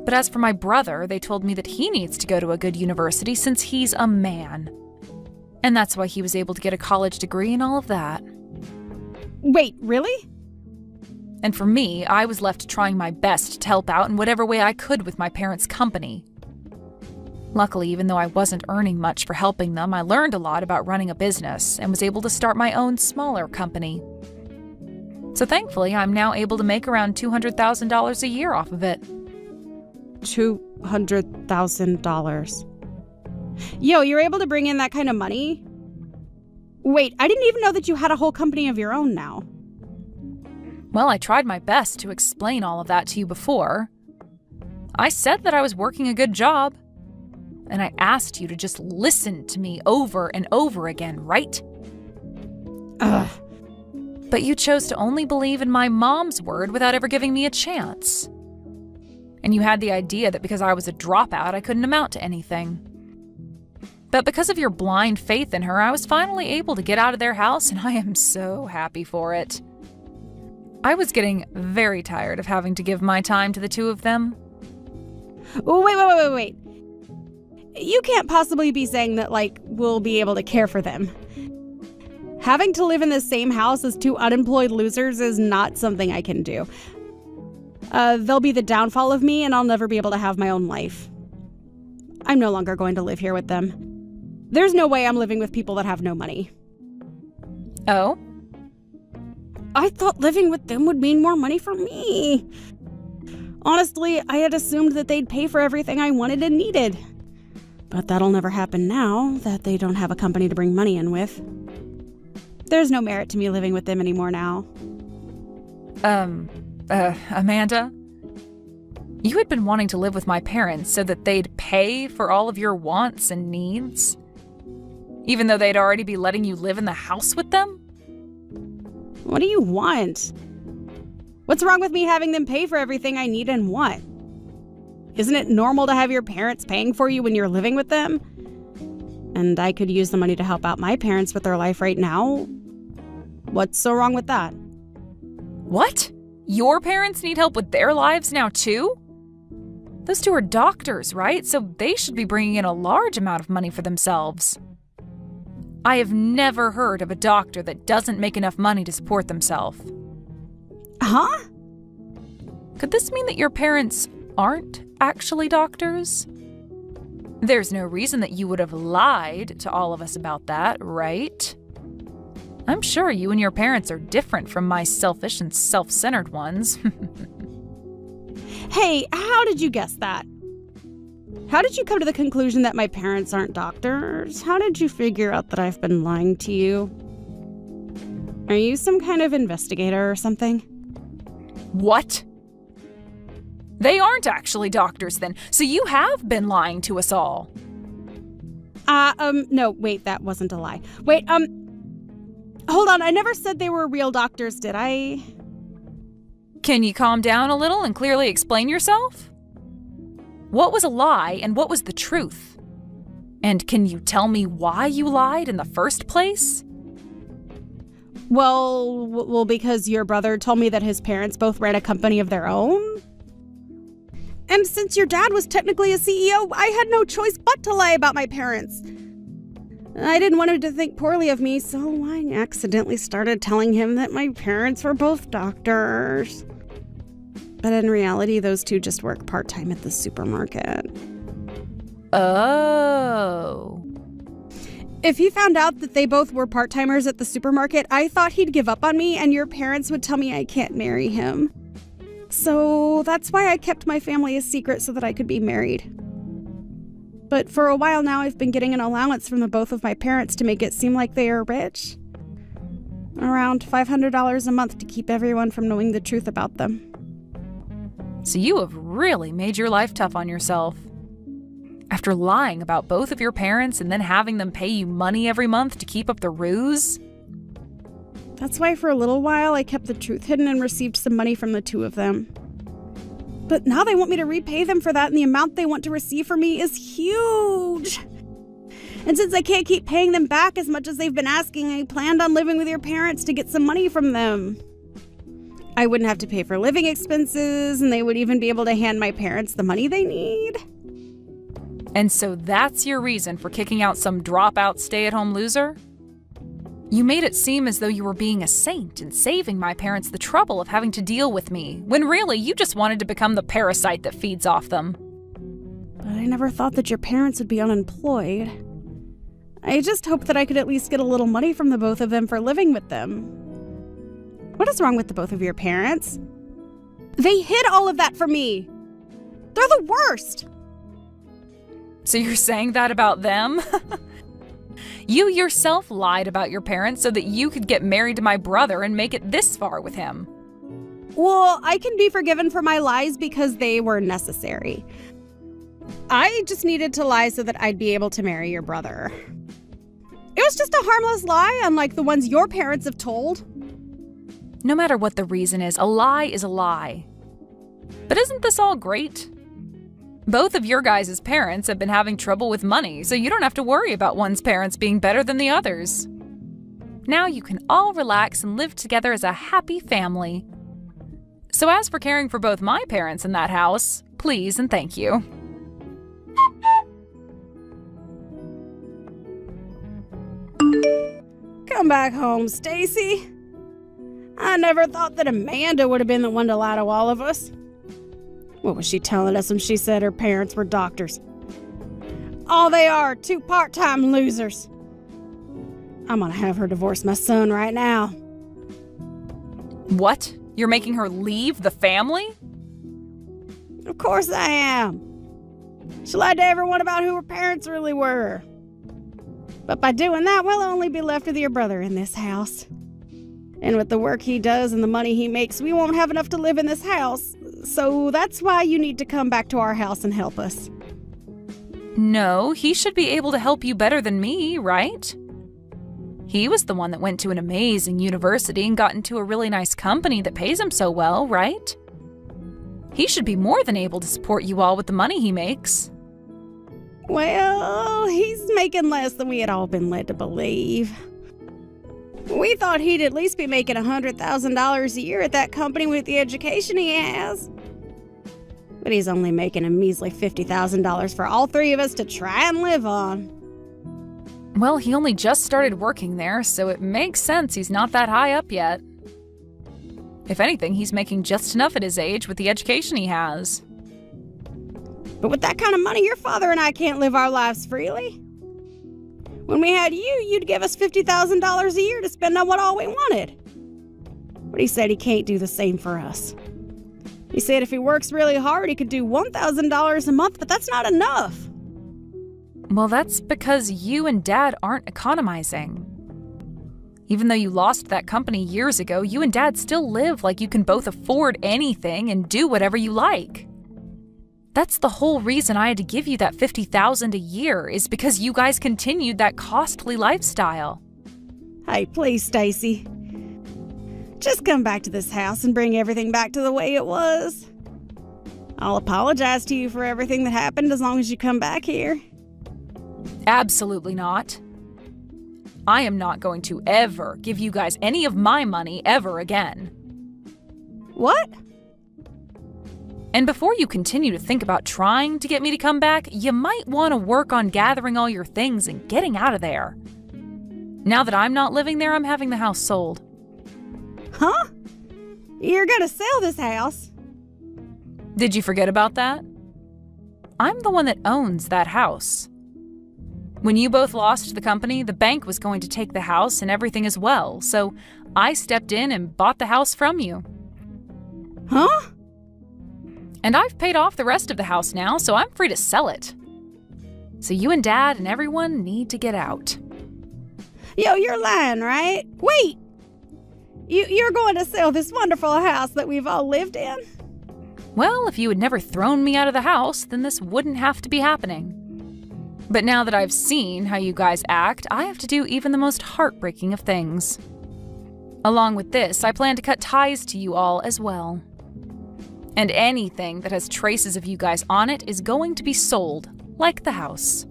Speaker 2: But as for my brother, they told me that he needs to go to a good university since he's a man. And that's why he was able to get a college degree and all of that.
Speaker 3: Wait, really?
Speaker 2: And for me, I was left trying my best to help out in whatever way I could with my parents' company. Luckily, even though I wasn't earning much for helping them, I learned a lot about running a business and was able to start my own smaller company. So thankfully, I'm now able to make around $200,000 a year off of it.
Speaker 3: $200,000. Yo, you're able to bring in that kind of money? Wait, I didn't even know that you had a whole company of your own now.
Speaker 2: Well, I tried my best to explain all of that to you before. I said that I was working a good job. And I asked you to just listen to me over and over again, right?
Speaker 3: Ugh.
Speaker 2: But you chose to only believe in my mom's word without ever giving me a chance. And you had the idea that because I was a dropout, I couldn't amount to anything. But because of your blind faith in her, I was finally able to get out of their house, and I am so happy for it. I was getting very tired of having to give my time to the two of them.
Speaker 3: Oh, wait. You can't possibly be saying that, we'll be able to care for them. Having to live in the same house as two unemployed losers is not something I can do. They'll be the downfall of me, and I'll never be able to have my own life. I'm no longer going to live here with them. There's no way I'm living with people that have no money.
Speaker 2: Oh?
Speaker 3: I thought living with them would mean more money for me. Honestly, I had assumed that they'd pay for everything I wanted and needed. But that'll never happen now that they don't have a company to bring money in with. There's no merit to me living with them anymore now.
Speaker 2: Amanda? You had been wanting to live with my parents so that they'd pay for all of your wants and needs? Even though they'd already be letting you live in the house with them?
Speaker 3: What do you want? What's wrong with me having them pay for everything I need and want? Isn't it normal to have your parents paying for you when you're living with them? And I could use the money to help out my parents with their life right now. What's so wrong with that?
Speaker 2: What? Your parents need help with their lives now too? Those two are doctors, right? So they should be bringing in a large amount of money for themselves. I have never heard of a doctor that doesn't make enough money to support themselves.
Speaker 3: Huh?
Speaker 2: Could this mean that your parents aren't actually doctors? There's no reason that you would have lied to all of us about that, right? I'm sure you and your parents are different from my selfish and self-centered ones.
Speaker 3: Hey, how did you guess that? How did you come to the conclusion that my parents aren't doctors? How did you figure out that I've been lying to you? Are you some kind of investigator or something?
Speaker 2: What? They aren't actually doctors then, so you have been lying to us all.
Speaker 3: No, wait, that wasn't a lie. Wait, hold on, I never said they were real doctors, did I?
Speaker 2: Can you calm down a little and clearly explain yourself? What was a lie and what was the truth? And can you tell me why you lied in the first place?
Speaker 3: Well, because your brother told me that his parents both ran a company of their own. And since your dad was technically a CEO, I had no choice but to lie about my parents. I didn't want him to think poorly of me, so I accidentally started telling him that my parents were both doctors. But in reality, those two just work part-time at the supermarket.
Speaker 2: Oh.
Speaker 3: If he found out that they both were part-timers at the supermarket, I thought he'd give up on me and your parents would tell me I can't marry him. So that's why I kept my family a secret so that I could be married. But for a while now, I've been getting an allowance from the both of my parents to make it seem like they are rich. Around $500 a month to keep everyone from knowing the truth about them.
Speaker 2: So you have really made your life tough on yourself. After lying about both of your parents and then having them pay you money every month to keep up the ruse?
Speaker 3: That's why for a little while I kept the truth hidden and received some money from the two of them. But now they want me to repay them for that, and the amount they want to receive from me is huge. And since I can't keep paying them back as much as they've been asking, I planned on living with your parents to get some money from them. I wouldn't have to pay for living expenses, and they would even be able to hand my parents the money they need.
Speaker 2: And so that's your reason for kicking out some dropout stay-at-home loser? You made it seem as though you were being a saint and saving my parents the trouble of having to deal with me, when really you just wanted to become the parasite that feeds off them.
Speaker 3: But I never thought that your parents would be unemployed. I just hoped that I could at least get a little money from the both of them for living with them. What is wrong with the both of your parents? They hid all of that from me. They're the worst.
Speaker 2: So you're saying that about them? You yourself lied about your parents so that you could get married to my brother and make it this far with him.
Speaker 3: Well, I can be forgiven for my lies because they were necessary. I just needed to lie so that I'd be able to marry your brother. It was just a harmless lie, unlike the ones your parents have told.
Speaker 2: No matter what the reason is a lie. But isn't this all great? Both of your guys' parents have been having trouble with money, so you don't have to worry about one's parents being better than the others. Now you can all relax and live together as a happy family. So as for caring for both my parents in that house, please and thank you.
Speaker 1: Come back home, Stacy. I never thought that Amanda would have been the one to lie to all of us. What was she telling us when she said her parents were doctors? All they are, two part-time losers. I'm gonna have her divorce my son right now.
Speaker 2: What? You're making her leave the family?
Speaker 1: Of course I am. She lied to everyone about who her parents really were. But by doing that, we'll only be left with your brother in this house. And with the work he does and the money he makes, we won't have enough to live in this house. So that's why you need to come back to our house and help us.
Speaker 2: No, he should be able to help you better than me, right? He was the one that went to an amazing university and got into a really nice company that pays him so well, right? He should be more than able to support you all with the money he makes.
Speaker 1: Well, he's making less than we had all been led to believe. We thought he'd at least be making $100,000 a year at that company with the education he has. But he's only making a measly $50,000 for all three of us to try and live on.
Speaker 2: Well, he only just started working there, so it makes sense he's not that high up yet. If anything, he's making just enough at his age with the education he has.
Speaker 1: But with that kind of money, your father and I can't live our lives freely. When we had you, you'd give us $50,000 a year to spend on what all we wanted. But he said he can't do the same for us. He said if he works really hard, he could do $1,000 a month, but that's not enough.
Speaker 2: Well, that's because you and Dad aren't economizing. Even though you lost that company years ago, you and Dad still live like you can both afford anything and do whatever you like. That's the whole reason I had to give you that $50,000 a year, is because you guys continued that costly lifestyle.
Speaker 1: Hey, please, Stacy. Just come back to this house and bring everything back to the way it was. I'll apologize to you for everything that happened as long as you come back here.
Speaker 2: Absolutely not. I am not going to ever give you guys any of my money ever again.
Speaker 1: What?
Speaker 2: And before you continue to think about trying to get me to come back, you might want to work on gathering all your things and getting out of there. Now that I'm not living there, I'm having the house sold.
Speaker 1: Huh? You're gonna sell this house?
Speaker 2: Did you forget about that? I'm the one that owns that house. When you both lost the company, the bank was going to take the house and everything as well, so I stepped in and bought the house from you.
Speaker 1: Huh?
Speaker 2: And I've paid off the rest of the house now, so I'm free to sell it. So you and Dad and everyone need to get out.
Speaker 1: Yo, you're lying, right? Wait! You're going to sell this wonderful house that we've all lived in?
Speaker 2: Well, if you had never thrown me out of the house, then this wouldn't have to be happening. But now that I've seen how you guys act, I have to do even the most heartbreaking of things. Along with this, I plan to cut ties to you all as well. And anything that has traces of you guys on it is going to be sold, like the house.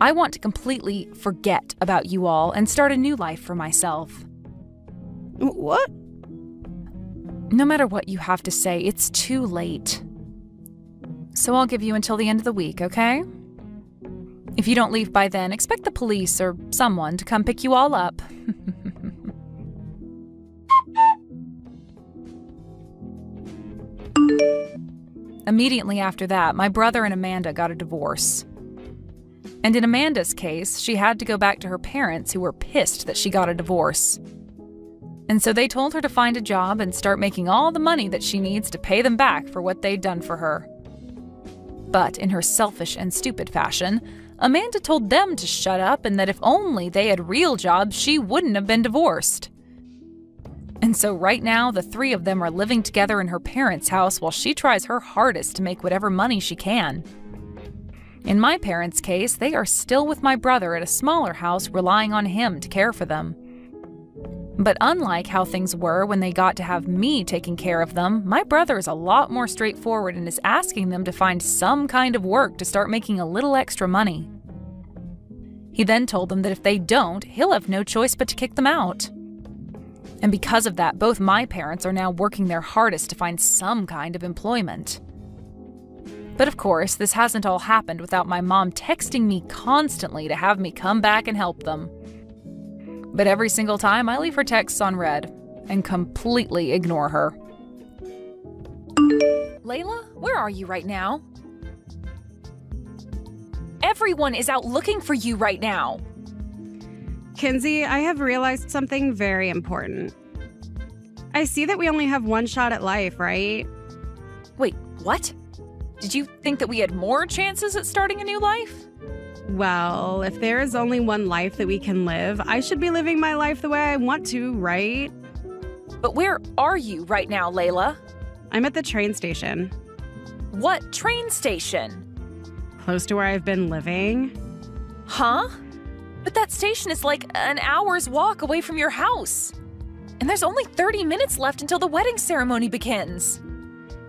Speaker 2: I want to completely forget about you all and start a new life for myself.
Speaker 1: What?
Speaker 2: No matter what you have to say, it's too late. So I'll give you until the end of the week, okay? If you don't leave by then, expect the police or someone to come pick you all up. Immediately after that, my brother and Amanda got a divorce. And in Amanda's case, she had to go back to her parents, who were pissed that she got a divorce. And so they told her to find a job and start making all the money that she needs to pay them back for what they'd done for her. But in her selfish and stupid fashion, Amanda told them to shut up and that if only they had real jobs, she wouldn't have been divorced. And so right now, the three of them are living together in her parents' house while she tries her hardest to make whatever money she can. In my parents' case, they are still with my brother at a smaller house, relying on him to care for them. But unlike how things were when they got to have me taking care of them, my brother is a lot more straightforward and is asking them to find some kind of work to start making a little extra money. He then told them that if they don't, he'll have no choice but to kick them out. And because of that, both my parents are now working their hardest to find some kind of employment. But of course, this hasn't all happened without my mom texting me constantly to have me come back and help them. But every single time, I leave her texts on read and completely ignore her. Layla, where are you right now? Everyone is out looking for you right now.
Speaker 1: Kinsey, I have realized something very important. I see that we only have one shot at life, right?
Speaker 2: Wait, what? Did you think that we had more chances at starting a new life?
Speaker 1: Well, if there is only one life that we can live, I should be living my life the way I want to, right?
Speaker 2: But where are you right now, Layla?
Speaker 1: I'm at the train station,
Speaker 2: What train station?
Speaker 1: close to where I've been living.
Speaker 2: Huh? But that station is like an hour's walk away from your house. And there's only 30 minutes left until the wedding ceremony begins.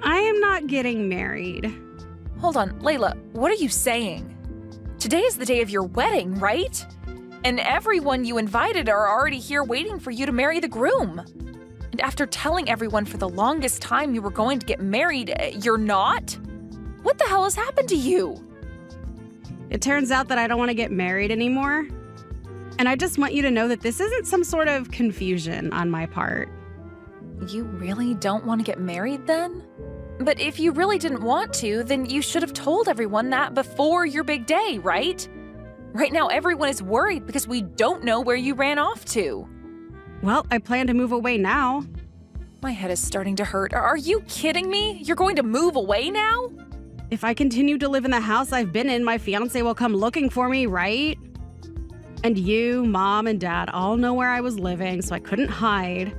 Speaker 1: I am not getting married.
Speaker 2: Hold on, Layla, what are you saying? Today is the day of your wedding, right? And everyone you invited are already here waiting for you to marry the groom. And after telling everyone for the longest time you were going to get married, you're not? What the hell has happened to you?
Speaker 1: It turns out that I don't want to get married anymore. And I just want you to know that this isn't some sort of confusion on my part.
Speaker 2: You really don't want to get married then? But if you really didn't want to, then you should have told everyone that before your big day, right? Right now, everyone is worried because we don't know where you ran off to.
Speaker 1: Well, I plan to move away now.
Speaker 2: My head is starting to hurt. Are you kidding me? You're going to move away now?
Speaker 1: If I continue to live in the house I've been in, my fiance will come looking for me, right? And you, Mom, and Dad all know where I was living, so I couldn't hide.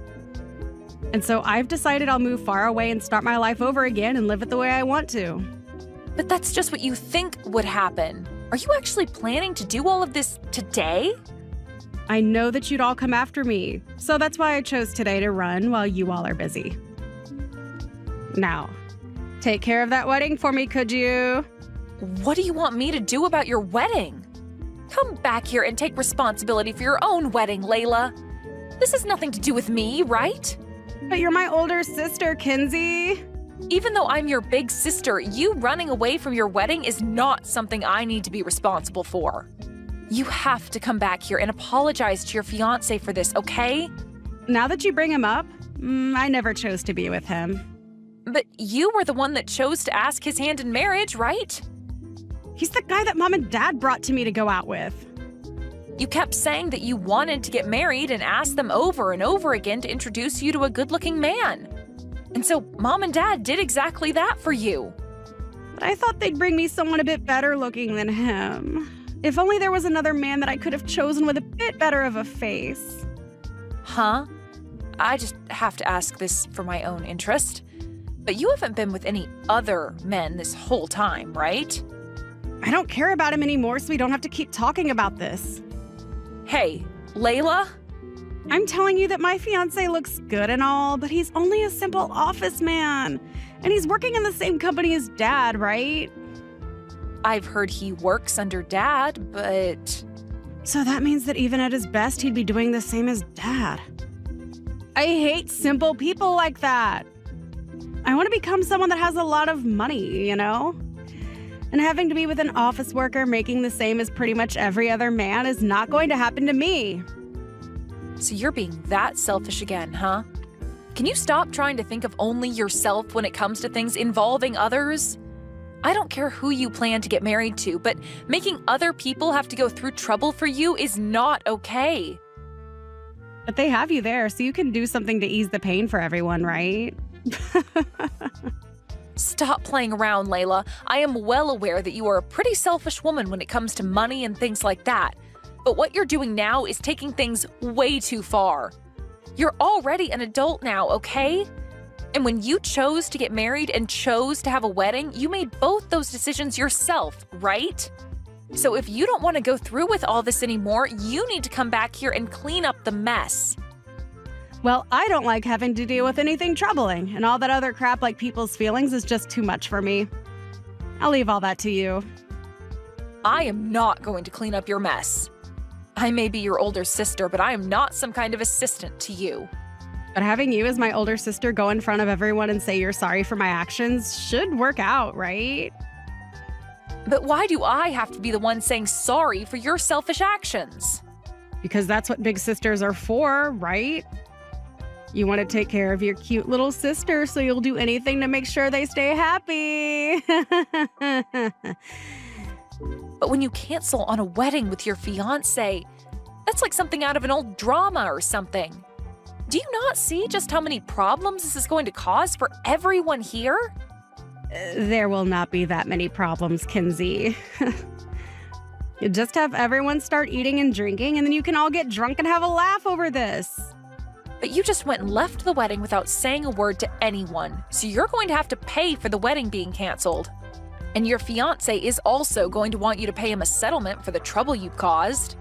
Speaker 1: And so I've decided I'll move far away and start my life over again and live it the way I want to.
Speaker 2: But that's just what you think would happen. Are you actually planning to do all of this today?
Speaker 1: I know that you'd all come after me, so that's why I chose today to run while you all are busy. Now, take care of that wedding for me, could you?
Speaker 2: What do you want me to do about your wedding? Come back here and take responsibility for your own wedding, Layla. This has nothing to do with me, right?
Speaker 1: But you're my older sister, Kinsey.
Speaker 2: Even though I'm your big sister, you running away from your wedding is not something I need to be responsible for. You have to come back here and apologize to your fiancé for this, okay?
Speaker 1: Now that you bring him up, I never chose to be with him.
Speaker 2: But you were the one that chose to ask his hand in marriage, right?
Speaker 1: He's the guy that Mom and Dad brought to me to go out with.
Speaker 2: You kept saying that you wanted to get married and asked them over and over again to introduce you to a good-looking man. And so Mom and Dad did exactly that for you.
Speaker 1: But I thought they'd bring me someone a bit better looking than him. If only there was another man that I could have chosen with a bit better of a face.
Speaker 2: Huh? I just have to ask this for my own interest. But you haven't been with any other men this whole time, right?
Speaker 1: I don't care about him anymore, so we don't have to keep talking about this.
Speaker 2: Hey, Layla?
Speaker 1: I'm telling you that my fiancé looks good and all, but he's only a simple office man. And he's working in the same company as Dad, right?
Speaker 2: I've heard he works under Dad, but...
Speaker 1: So that means that even at his best, he'd be doing the same as Dad. I hate simple people like that. I want to become someone that has a lot of money, you know? And having to be with an office worker making the same as pretty much every other man is not going to happen to me.
Speaker 2: So you're being that selfish again, huh? Can you stop trying to think of only yourself when it comes to things involving others? I don't care who you plan to get married to, but making other people have to go through trouble for you is not okay.
Speaker 1: But they have you there, so you can do something to ease the pain for everyone, right?
Speaker 2: Stop playing around, Layla. I am well aware that you are a pretty selfish woman when it comes to money and things like that. But what you're doing now is taking things way too far. You're already an adult now, okay? And when you chose to get married and chose to have a wedding, you made both those decisions yourself, right? So if you don't want to go through with all this anymore, you need to come back here and clean up the mess.
Speaker 1: Well, I don't like having to deal with anything troubling, and all that other crap like people's feelings is just too much for me. I'll leave all that to you.
Speaker 2: I am not going to clean up your mess. I may be your older sister, but I am not some kind of assistant to you.
Speaker 1: But having you as my older sister go in front of everyone and say you're sorry for my actions should work out, right?
Speaker 2: But why do I have to be the one saying sorry for your selfish actions?
Speaker 1: Because that's what big sisters are for, right? You want to take care of your cute little sister, so you'll do anything to make sure they stay happy.
Speaker 2: But when you cancel on a wedding with your fiancé, that's like something out of an old drama or something. Do you not see just how many problems this is going to cause for everyone here?
Speaker 1: There will not be that many problems, Kinsey. You just have everyone start eating and drinking, and then you can all get drunk and have a laugh over this.
Speaker 2: But you just went and left the wedding without saying a word to anyone, so you're going to have to pay for the wedding being canceled. And your fiancé is also going to want you to pay him a settlement for the trouble you've caused.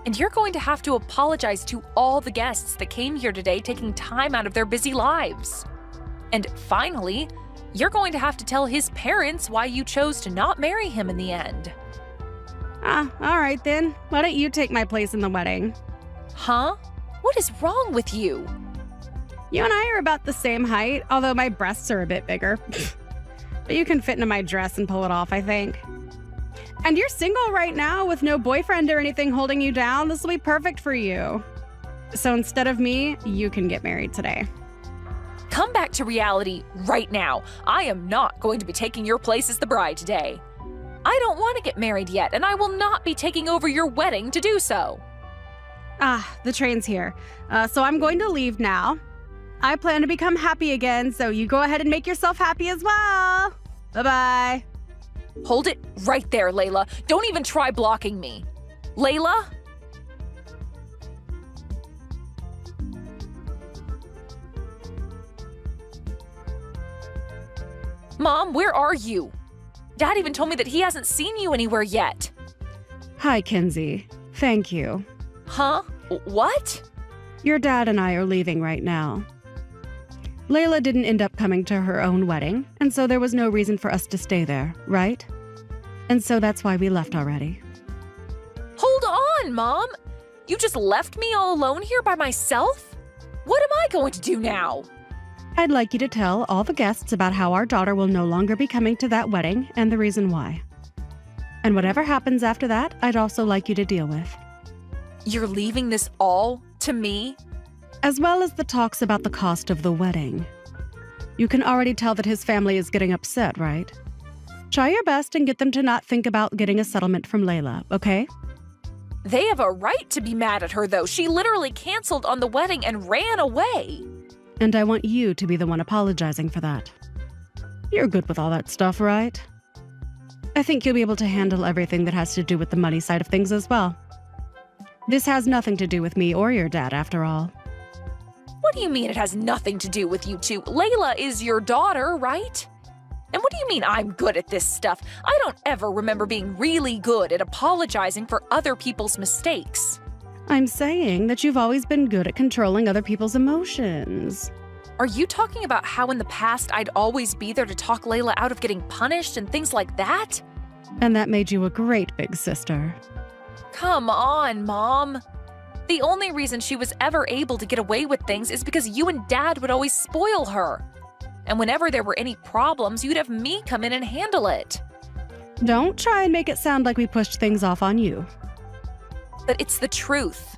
Speaker 2: And you're going to have to apologize to all the guests that came here today taking time out of their busy lives. And finally, you're going to have to tell his parents why you chose to not marry him in the end.
Speaker 1: All right then. Why don't you take my place in the wedding?
Speaker 2: Huh? What is wrong with you?
Speaker 1: You and I are about the same height, although my breasts are a bit bigger. But you can fit into my dress and pull it off, I think. And you're single right now with no boyfriend or anything holding you down. This will be perfect for you. So instead of me, you can get married today.
Speaker 2: Come back to reality right now. I am not going to be taking your place as the bride today. I don't want to get married yet, and I will not be taking over your wedding to do so.
Speaker 1: The train's here. So I'm going to leave now. I plan to become happy again, so you go ahead and make yourself happy as well. Bye-bye.
Speaker 2: Hold it right there, Layla. Don't even try blocking me. Layla? Mom, where are you? Dad even told me that he hasn't seen you anywhere yet.
Speaker 1: Hi, Kinsey. Thank you.
Speaker 2: Huh? What?
Speaker 1: Your dad and I are leaving right now. Layla didn't end up coming to her own wedding, and so there was no reason for us to stay there, right? And so that's why we left already.
Speaker 2: Hold on, Mom! You just left me all alone here by myself? What am I going to do now?
Speaker 1: I'd like you to tell all the guests about how our daughter will no longer be coming to that wedding and the reason why. And whatever happens after that, I'd also like you to deal with.
Speaker 2: You're leaving this all to me?
Speaker 1: As well as the talks about the cost of the wedding. You can already tell that his family is getting upset, right? Try your best and get them to not think about getting a settlement from Layla, okay?
Speaker 2: They have a right to be mad at her, though. She literally canceled on the wedding and ran away.
Speaker 1: And I want you to be the one apologizing for that. You're good with all that stuff, right? I think you'll be able to handle everything that has to do with the money side of things as well. This has nothing to do with me or your dad, after all.
Speaker 2: What do you mean it has nothing to do with you two? Layla is your daughter, right? And what do you mean I'm good at this stuff? I don't ever remember being really good at apologizing for other people's mistakes.
Speaker 1: I'm saying that you've always been good at controlling other people's emotions.
Speaker 2: Are you talking about how in the past I'd always be there to talk Layla out of getting punished and things like that?
Speaker 1: And that made you a great big sister.
Speaker 2: Come on, Mom. The only reason she was ever able to get away with things is because you and Dad would always spoil her. And whenever there were any problems, you'd have me come in and handle it.
Speaker 1: Don't try and make it sound like we pushed things off on you.
Speaker 2: But it's the truth.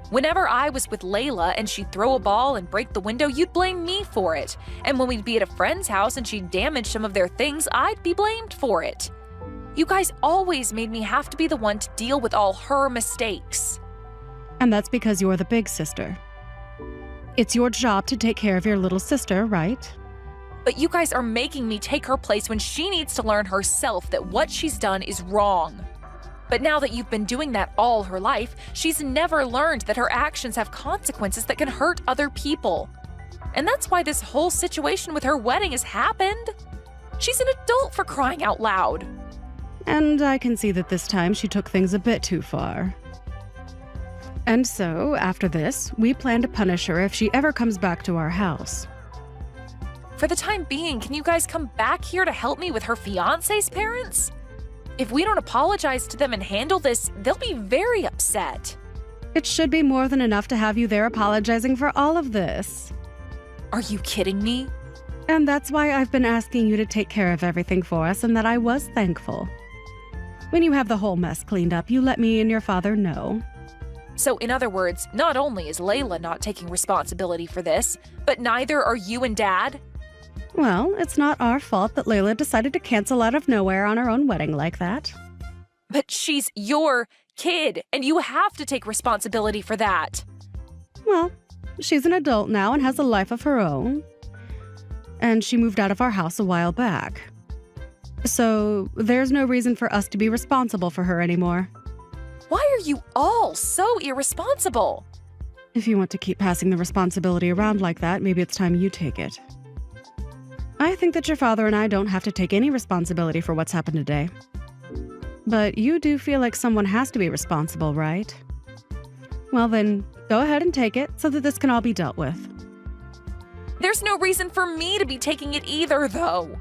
Speaker 2: Whenever I was with Layla and she'd throw a ball and break the window, you'd blame me for it. And when we'd be at a friend's house and she'd damage some of their things, I'd be blamed for it. You guys always made me have to be the one to deal with all her mistakes.
Speaker 1: And that's because you're the big sister. It's your job to take care of your little sister, right?
Speaker 2: But you guys are making me take her place when she needs to learn herself that what she's done is wrong. But now that you've been doing that all her life, she's never learned that her actions have consequences that can hurt other people. And that's why this whole situation with her wedding has happened. She's an adult, for crying out loud.
Speaker 1: And I can see that this time she took things a bit too far. And so, after this, we plan to punish her if she ever comes back to our house.
Speaker 2: For the time being, can you guys come back here to help me with her fiancé's parents? If we don't apologize to them and handle this, they'll be very upset.
Speaker 1: It should be more than enough to have you there apologizing for all of this.
Speaker 2: Are you kidding me?
Speaker 1: And that's why I've been asking you to take care of everything for us and that I was thankful. When you have the whole mess cleaned up, you let me and your father know.
Speaker 2: So in other words, not only is Layla not taking responsibility for this, but neither are you and Dad?
Speaker 3: Well, it's not our fault that Layla decided to cancel out of nowhere on her own wedding like that.
Speaker 2: But she's your kid, and you have to take responsibility for that.
Speaker 3: Well, she's an adult now and has a life of her own. And she moved out of our house a while back. So there's no reason for us to be responsible for her anymore.
Speaker 2: Why are you all so irresponsible?
Speaker 3: If you want to keep passing the responsibility around like that, maybe it's time you take it. I think that your father and I don't have to take any responsibility for what's happened today. But you do feel like someone has to be responsible, right? Well then, go ahead and take it so that this can all be dealt with.
Speaker 2: There's no reason for me to be taking it either, though.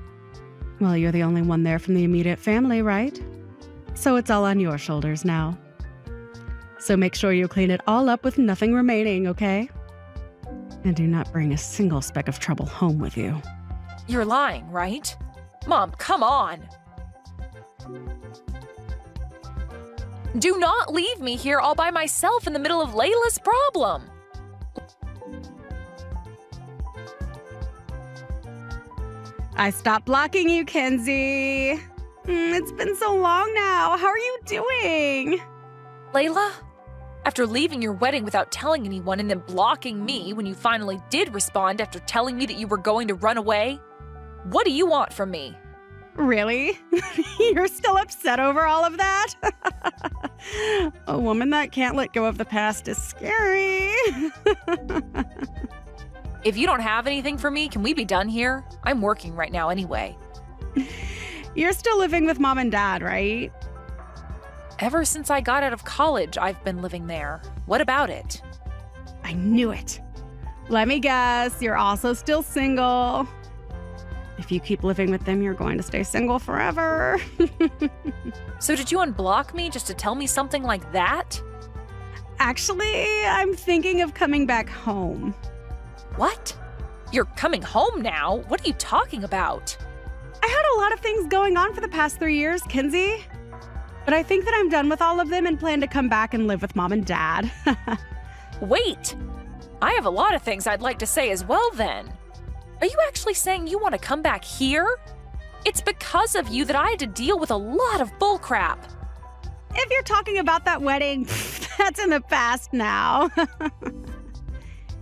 Speaker 3: Well, you're the only one there from the immediate family, right? So it's all on your shoulders now. So make sure you clean it all up with nothing remaining, okay? And do not bring a single speck of trouble home with you.
Speaker 2: You're lying, right? Mom, come on. Do not leave me here all by myself in the middle of Layla's problem.
Speaker 3: I stopped blocking you, Kenzie. It's been so long now. How are you doing?
Speaker 2: Layla, after leaving your wedding without telling anyone and then blocking me when you finally did respond after telling me that you were going to run away, what do you want from me?
Speaker 3: Really? You're still upset over all of that? A woman that can't let go of the past is scary.
Speaker 2: If you don't have anything for me, can we be done here? I'm working right now anyway.
Speaker 3: You're still living with Mom and Dad, right?
Speaker 2: Ever since I got out of college, I've been living there. What about it?
Speaker 3: I knew it. Let me guess, you're also still single. If you keep living with them, you're going to stay single forever.
Speaker 2: So did you unblock me just to tell me something like that?
Speaker 3: Actually, I'm thinking of coming back home.
Speaker 2: What? You're coming home now? What are you talking about?
Speaker 3: I had a lot of things going on for the past 3 years, Kinsey. But I think that I'm done with all of them and plan to come back and live with Mom and Dad.
Speaker 2: Wait! I have a lot of things I'd like to say as well then. Are you actually saying you want to come back here? It's because of you that I had to deal with a lot of bullcrap.
Speaker 3: If you're talking about that wedding, that's in the past now.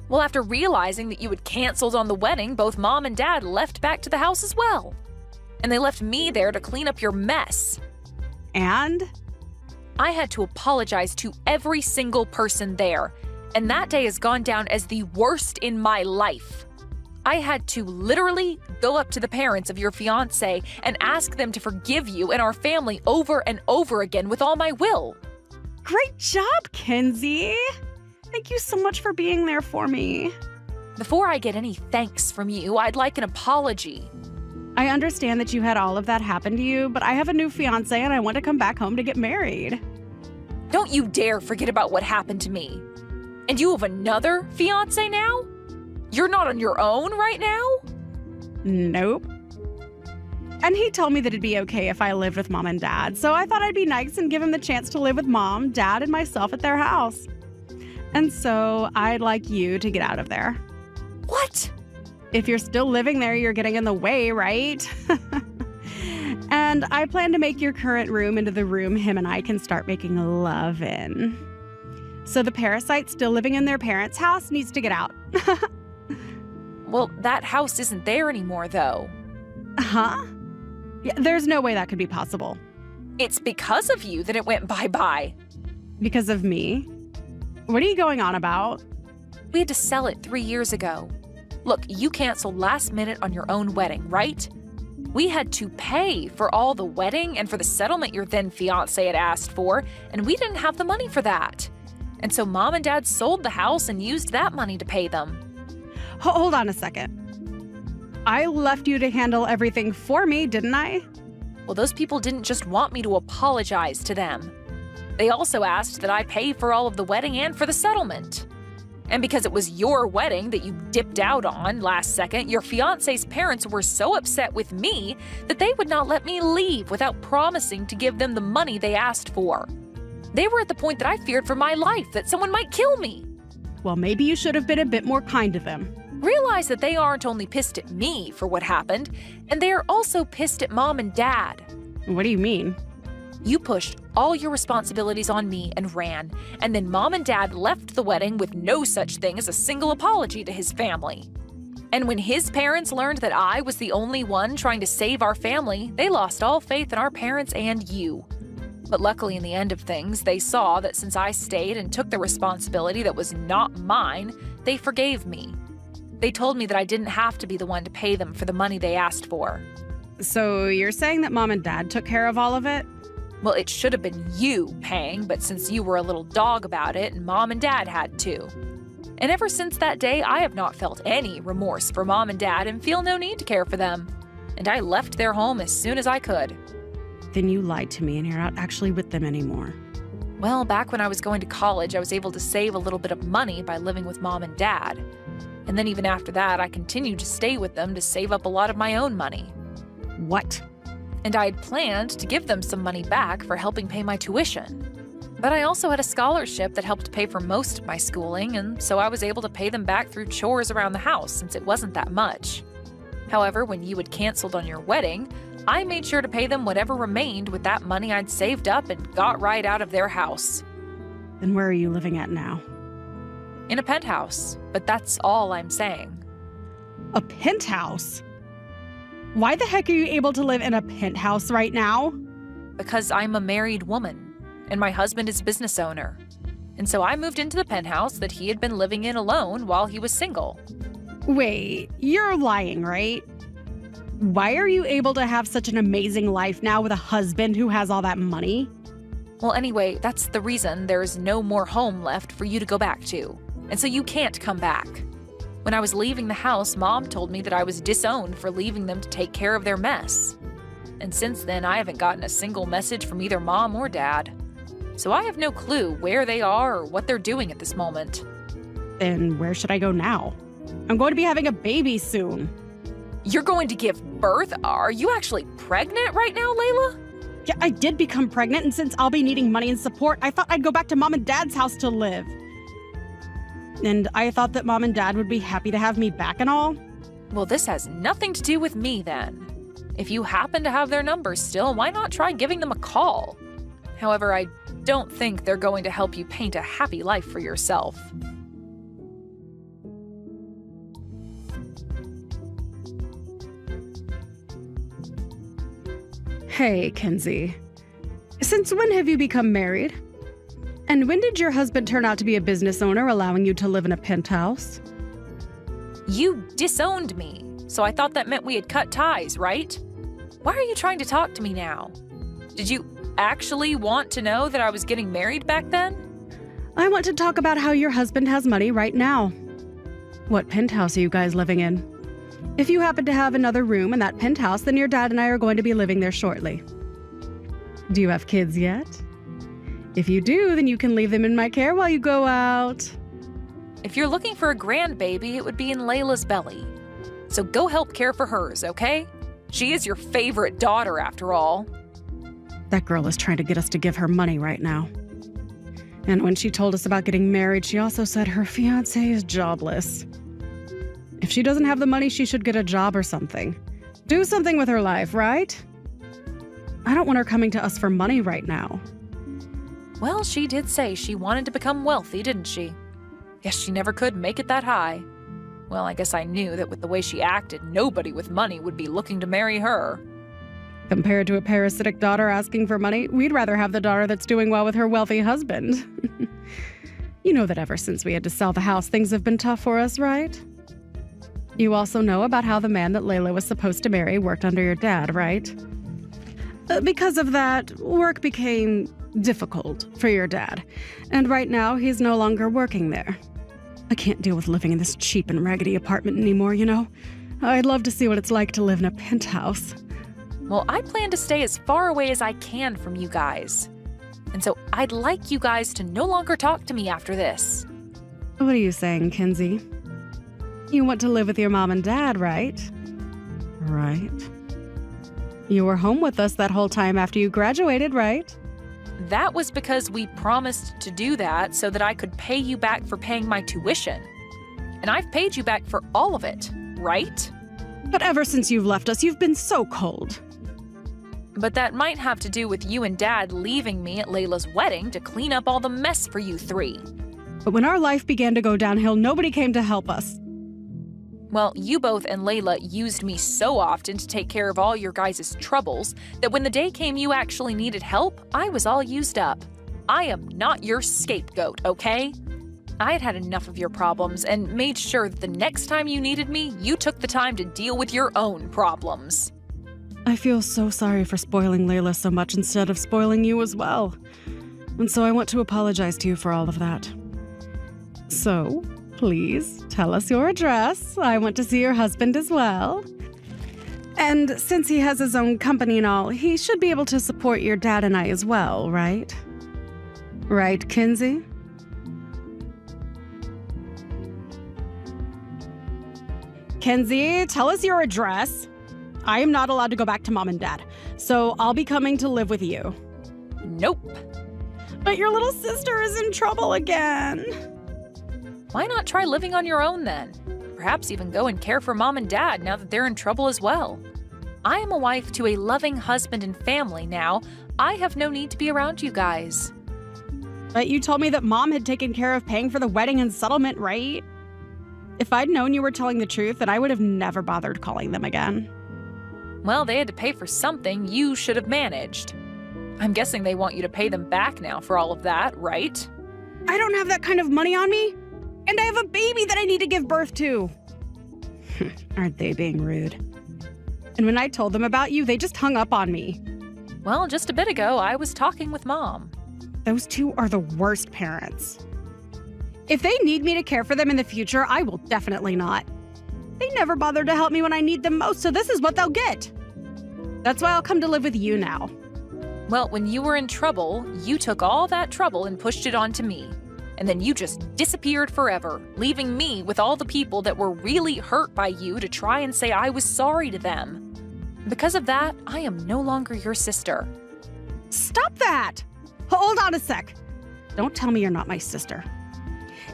Speaker 2: Well, after realizing that you had canceled on the wedding, both Mom and Dad left back to the house as well. And they left me there to clean up your mess.
Speaker 3: And?
Speaker 2: I had to apologize to every single person there, and that day has gone down as the worst in my life. I had to literally go up to the parents of your fiancé and ask them to forgive you and our family over and over again with all my will.
Speaker 3: Great job, Kenzie. Thank you so much for being there for me.
Speaker 2: Before I get any thanks from you, I'd like an apology.
Speaker 3: I understand that you had all of that happen to you, but I have a new fiancé and I want to come back home to get married.
Speaker 2: Don't you dare forget about what happened to me. And you have another fiancé now? You're not on your own right now?
Speaker 3: Nope. And he told me that it'd be okay if I lived with Mom and Dad, so I thought I'd be nice and give him the chance to live with Mom, Dad, and myself at their house. And so I'd like you to get out of there.
Speaker 2: What?
Speaker 3: If you're still living there, you're getting in the way, right? And I plan to make your current room into the room him and I can start making love in. So the parasite still living in their parents' house needs to get out.
Speaker 2: Well, that house isn't there anymore, though.
Speaker 3: Huh? Yeah, there's no way that could be possible.
Speaker 2: It's because of you that it went bye-bye.
Speaker 3: Because of me? What are you going on about?
Speaker 2: We had to sell it 3 years ago. Look, you canceled last minute on your own wedding, right? We had to pay for all the wedding and for the settlement your then fiancé had asked for, and we didn't have the money for that. And so Mom and Dad sold the house and used that money to pay them.
Speaker 3: Hold on a second. I left you to handle everything for me, didn't I?
Speaker 2: Well, those people didn't just want me to apologize to them. They also asked that I pay for all of the wedding and for the settlement. And because it was your wedding that you dipped out on last second, your fiancé's parents were so upset with me that they would not let me leave without promising to give them the money they asked for. They were at the point that I feared for my life, that someone might kill me.
Speaker 1: Well, maybe you should have been a bit more kind to them.
Speaker 2: Realize that they aren't only pissed at me for what happened, and they are also pissed at Mom and Dad.
Speaker 1: What do you mean?
Speaker 2: You pushed all your responsibilities on me and ran, and then Mom and Dad left the wedding with no such thing as a single apology to his family. And when his parents learned that I was the only one trying to save our family, they lost all faith in our parents and you. But luckily, in the end of things, they saw that since I stayed and took the responsibility that was not mine, they forgave me. They told me that I didn't have to be the one to pay them for the money they asked for.
Speaker 1: So you're saying that Mom and Dad took care of all of it?
Speaker 2: Well, it should have been you paying, but since you were a little dog about it, Mom and Dad had to. And ever since that day, I have not felt any remorse for Mom and Dad and feel no need to care for them. And I left their home as soon as I could.
Speaker 1: Then you lied to me and you're not actually with them anymore.
Speaker 2: Well, back when I was going to college, I was able to save a little bit of money by living with Mom and Dad. And then even after that, I continued to stay with them to save up a lot of my own money.
Speaker 1: What?
Speaker 2: And I had planned to give them some money back for helping pay my tuition. But I also had a scholarship that helped pay for most of my schooling, and so I was able to pay them back through chores around the house since it wasn't that much. However, when you had canceled on your wedding, I made sure to pay them whatever remained with that money I'd saved up and got right out of their house.
Speaker 1: Then where are you living at now?
Speaker 2: In a penthouse, but that's all I'm saying.
Speaker 1: A penthouse? Why the heck are you able to live in a penthouse right now?
Speaker 2: Because I'm a married woman, and my husband is a business owner. And so I moved into the penthouse that he had been living in alone while he was single.
Speaker 1: Wait, you're lying, right? Why are you able to have such an amazing life now with a husband who has all that money?
Speaker 2: Well, anyway, that's the reason there's no more home left for you to go back to. And so you can't come back. When I was leaving the house, Mom told me that I was disowned for leaving them to take care of their mess. And since then, I haven't gotten a single message from either Mom or Dad. So I have no clue where they are or what they're doing at this moment.
Speaker 1: Then where should I go now? I'm going to be having a baby soon.
Speaker 2: You're going to give birth? Are you actually pregnant right now, Layla?
Speaker 1: Yeah, I did become pregnant, and since I'll be needing money and support, I thought I'd go back to Mom and Dad's house to live. And I thought that Mom and Dad would be happy to have me back and all.
Speaker 2: Well, this has nothing to do with me then. If you happen to have their numbers still, why not try giving them a call? However, I don't think they're going to help you paint a happy life for yourself.
Speaker 1: Hey, Kenzie. Since when have you become married? And when did your husband turn out to be a business owner, allowing you to live in a penthouse?
Speaker 2: You disowned me, so I thought that meant we had cut ties, right? Why are you trying to talk to me now? Did you actually want to know that I was getting married back then?
Speaker 1: I want to talk about how your husband has money right now. What penthouse are you guys living in? If you happen to have another room in that penthouse, then your dad and I are going to be living there shortly. Do you have kids yet? If you do, then you can leave them in my care while you go out.
Speaker 2: If you're looking for a grandbaby, it would be in Layla's belly. So go help care for hers, okay? She is your favorite daughter, after all.
Speaker 1: That girl is trying to get us to give her money right now. And when she told us about getting married, she also said her fiancé is jobless. If she doesn't have the money, she should get a job or something. Do something with her life, right? I don't want her coming to us for money right now.
Speaker 2: Well, she did say she wanted to become wealthy, didn't she? Guess she never could make it that high. Well, I guess I knew that with the way she acted, nobody with money would be looking to marry her.
Speaker 1: Compared to a parasitic daughter asking for money, we'd rather have the daughter that's doing well with her wealthy husband. You know that ever since we had to sell the house, things have been tough for us, right? You also know about how the man that Layla was supposed to marry worked under your dad, right? Because of that, work became difficult for your dad, and right now he's no longer working there. I can't deal with living in this cheap and raggedy apartment anymore, you know? I'd love to see what it's like to live in a penthouse.
Speaker 2: Well, I plan to stay as far away as I can from you guys. And so I'd like you guys to no longer talk to me after this.
Speaker 1: What are you saying, Kenzie? You want to live with your mom and dad, right? Right. You were home with us that whole time after you graduated, right?
Speaker 2: That was because we promised to do that so that I could pay you back for paying my tuition. And I've paid you back for all of it, right?
Speaker 1: But ever since you've left us, you've been so cold.
Speaker 2: But that might have to do with you and Dad leaving me at Layla's wedding to clean up all the mess for you three.
Speaker 1: But when our life began to go downhill, nobody came to help us.
Speaker 2: Well, you both and Layla used me so often to take care of all your guys' troubles that when the day came you actually needed help, I was all used up. I am not your scapegoat, okay? I had had enough of your problems and made sure that the next time you needed me, you took the time to deal with your own problems.
Speaker 1: I feel so sorry for spoiling Layla so much instead of spoiling you as well. And so I want to apologize to you for all of that. So, please tell us your address. I want to see your husband as well. And since he has his own company and all, he should be able to support your dad and I as well, right? Right, Kinsey? Kenzie, tell us your address. I am not allowed to go back to Mom and Dad, so I'll be coming to live with you.
Speaker 2: Nope.
Speaker 1: But your little sister is in trouble again.
Speaker 2: Why not try living on your own then? Perhaps even go and care for Mom and Dad now that they're in trouble as well. I am a wife to a loving husband and family now. I have no need to be around you guys.
Speaker 1: But you told me that Mom had taken care of paying for the wedding and settlement, right? If I'd known you were telling the truth, then I would have never bothered calling them again.
Speaker 2: Well, they had to pay for something you should have managed. I'm guessing they want you to pay them back now for all of that, right?
Speaker 1: I don't have that kind of money on me. And I have a baby that I need to give birth to. Aren't they being rude? And when I told them about you, they just hung up on me.
Speaker 2: Well, just a bit ago, I was talking with Mom.
Speaker 1: Those two are the worst parents. If they need me to care for them in the future, I will definitely not. They never bothered to help me when I need them most, so this is what they'll get. That's why I'll come to live with you now.
Speaker 2: Well, when you were in trouble, you took all that trouble and pushed it onto me. And then you just disappeared forever, leaving me with all the people that were really hurt by you to try and say I was sorry to them. Because of that, I am no longer your sister.
Speaker 1: Stop that! Hold on a sec. Don't tell me you're not my sister.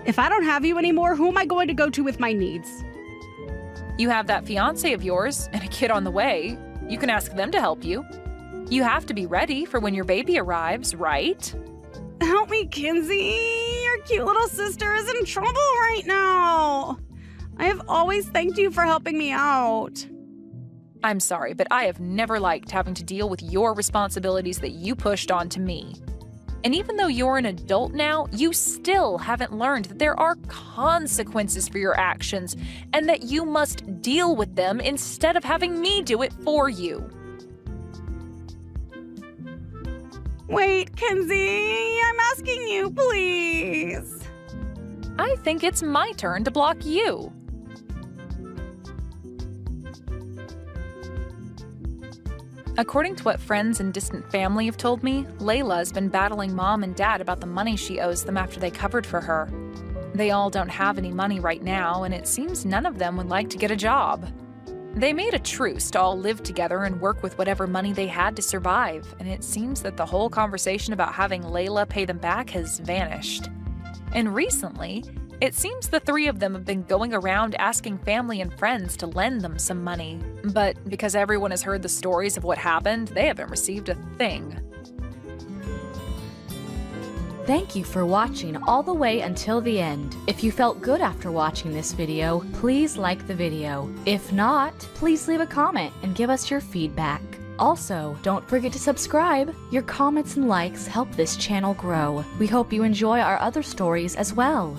Speaker 1: If I don't have you anymore, who am I going to go to with my needs?
Speaker 2: You have that fiancé of yours and a kid on the way. You can ask them to help you. You have to be ready for when your baby arrives, right?
Speaker 1: Help me, Kinsey. Your cute little sister is in trouble right now. I have always thanked you for helping me out.
Speaker 2: I'm sorry, but I have never liked having to deal with your responsibilities that you pushed onto me. And even though you're an adult now, you still haven't learned that there are consequences for your actions and that you must deal with them instead of having me do it for you.
Speaker 1: Wait, Kenzie, I'm asking you, please.
Speaker 2: I think it's my turn to block you. According to what friends and distant family have told me, Layla has been battling Mom and Dad about the money she owes them after they covered for her. They all don't have any money right now, and it seems none of them would like to get a job. They made a truce to all live together and work with whatever money they had to survive, and it seems that the whole conversation about having Layla pay them back has vanished. And recently, it seems the three of them have been going around asking family and friends to lend them some money. But because everyone has heard the stories of what happened, they haven't received a thing.
Speaker 4: Thank you for watching all the way until the end. If you felt good after watching this video, please like the video. If not, please leave a comment and give us your feedback. Also, don't forget to subscribe. Your comments and likes help this channel grow. We hope you enjoy our other stories as well.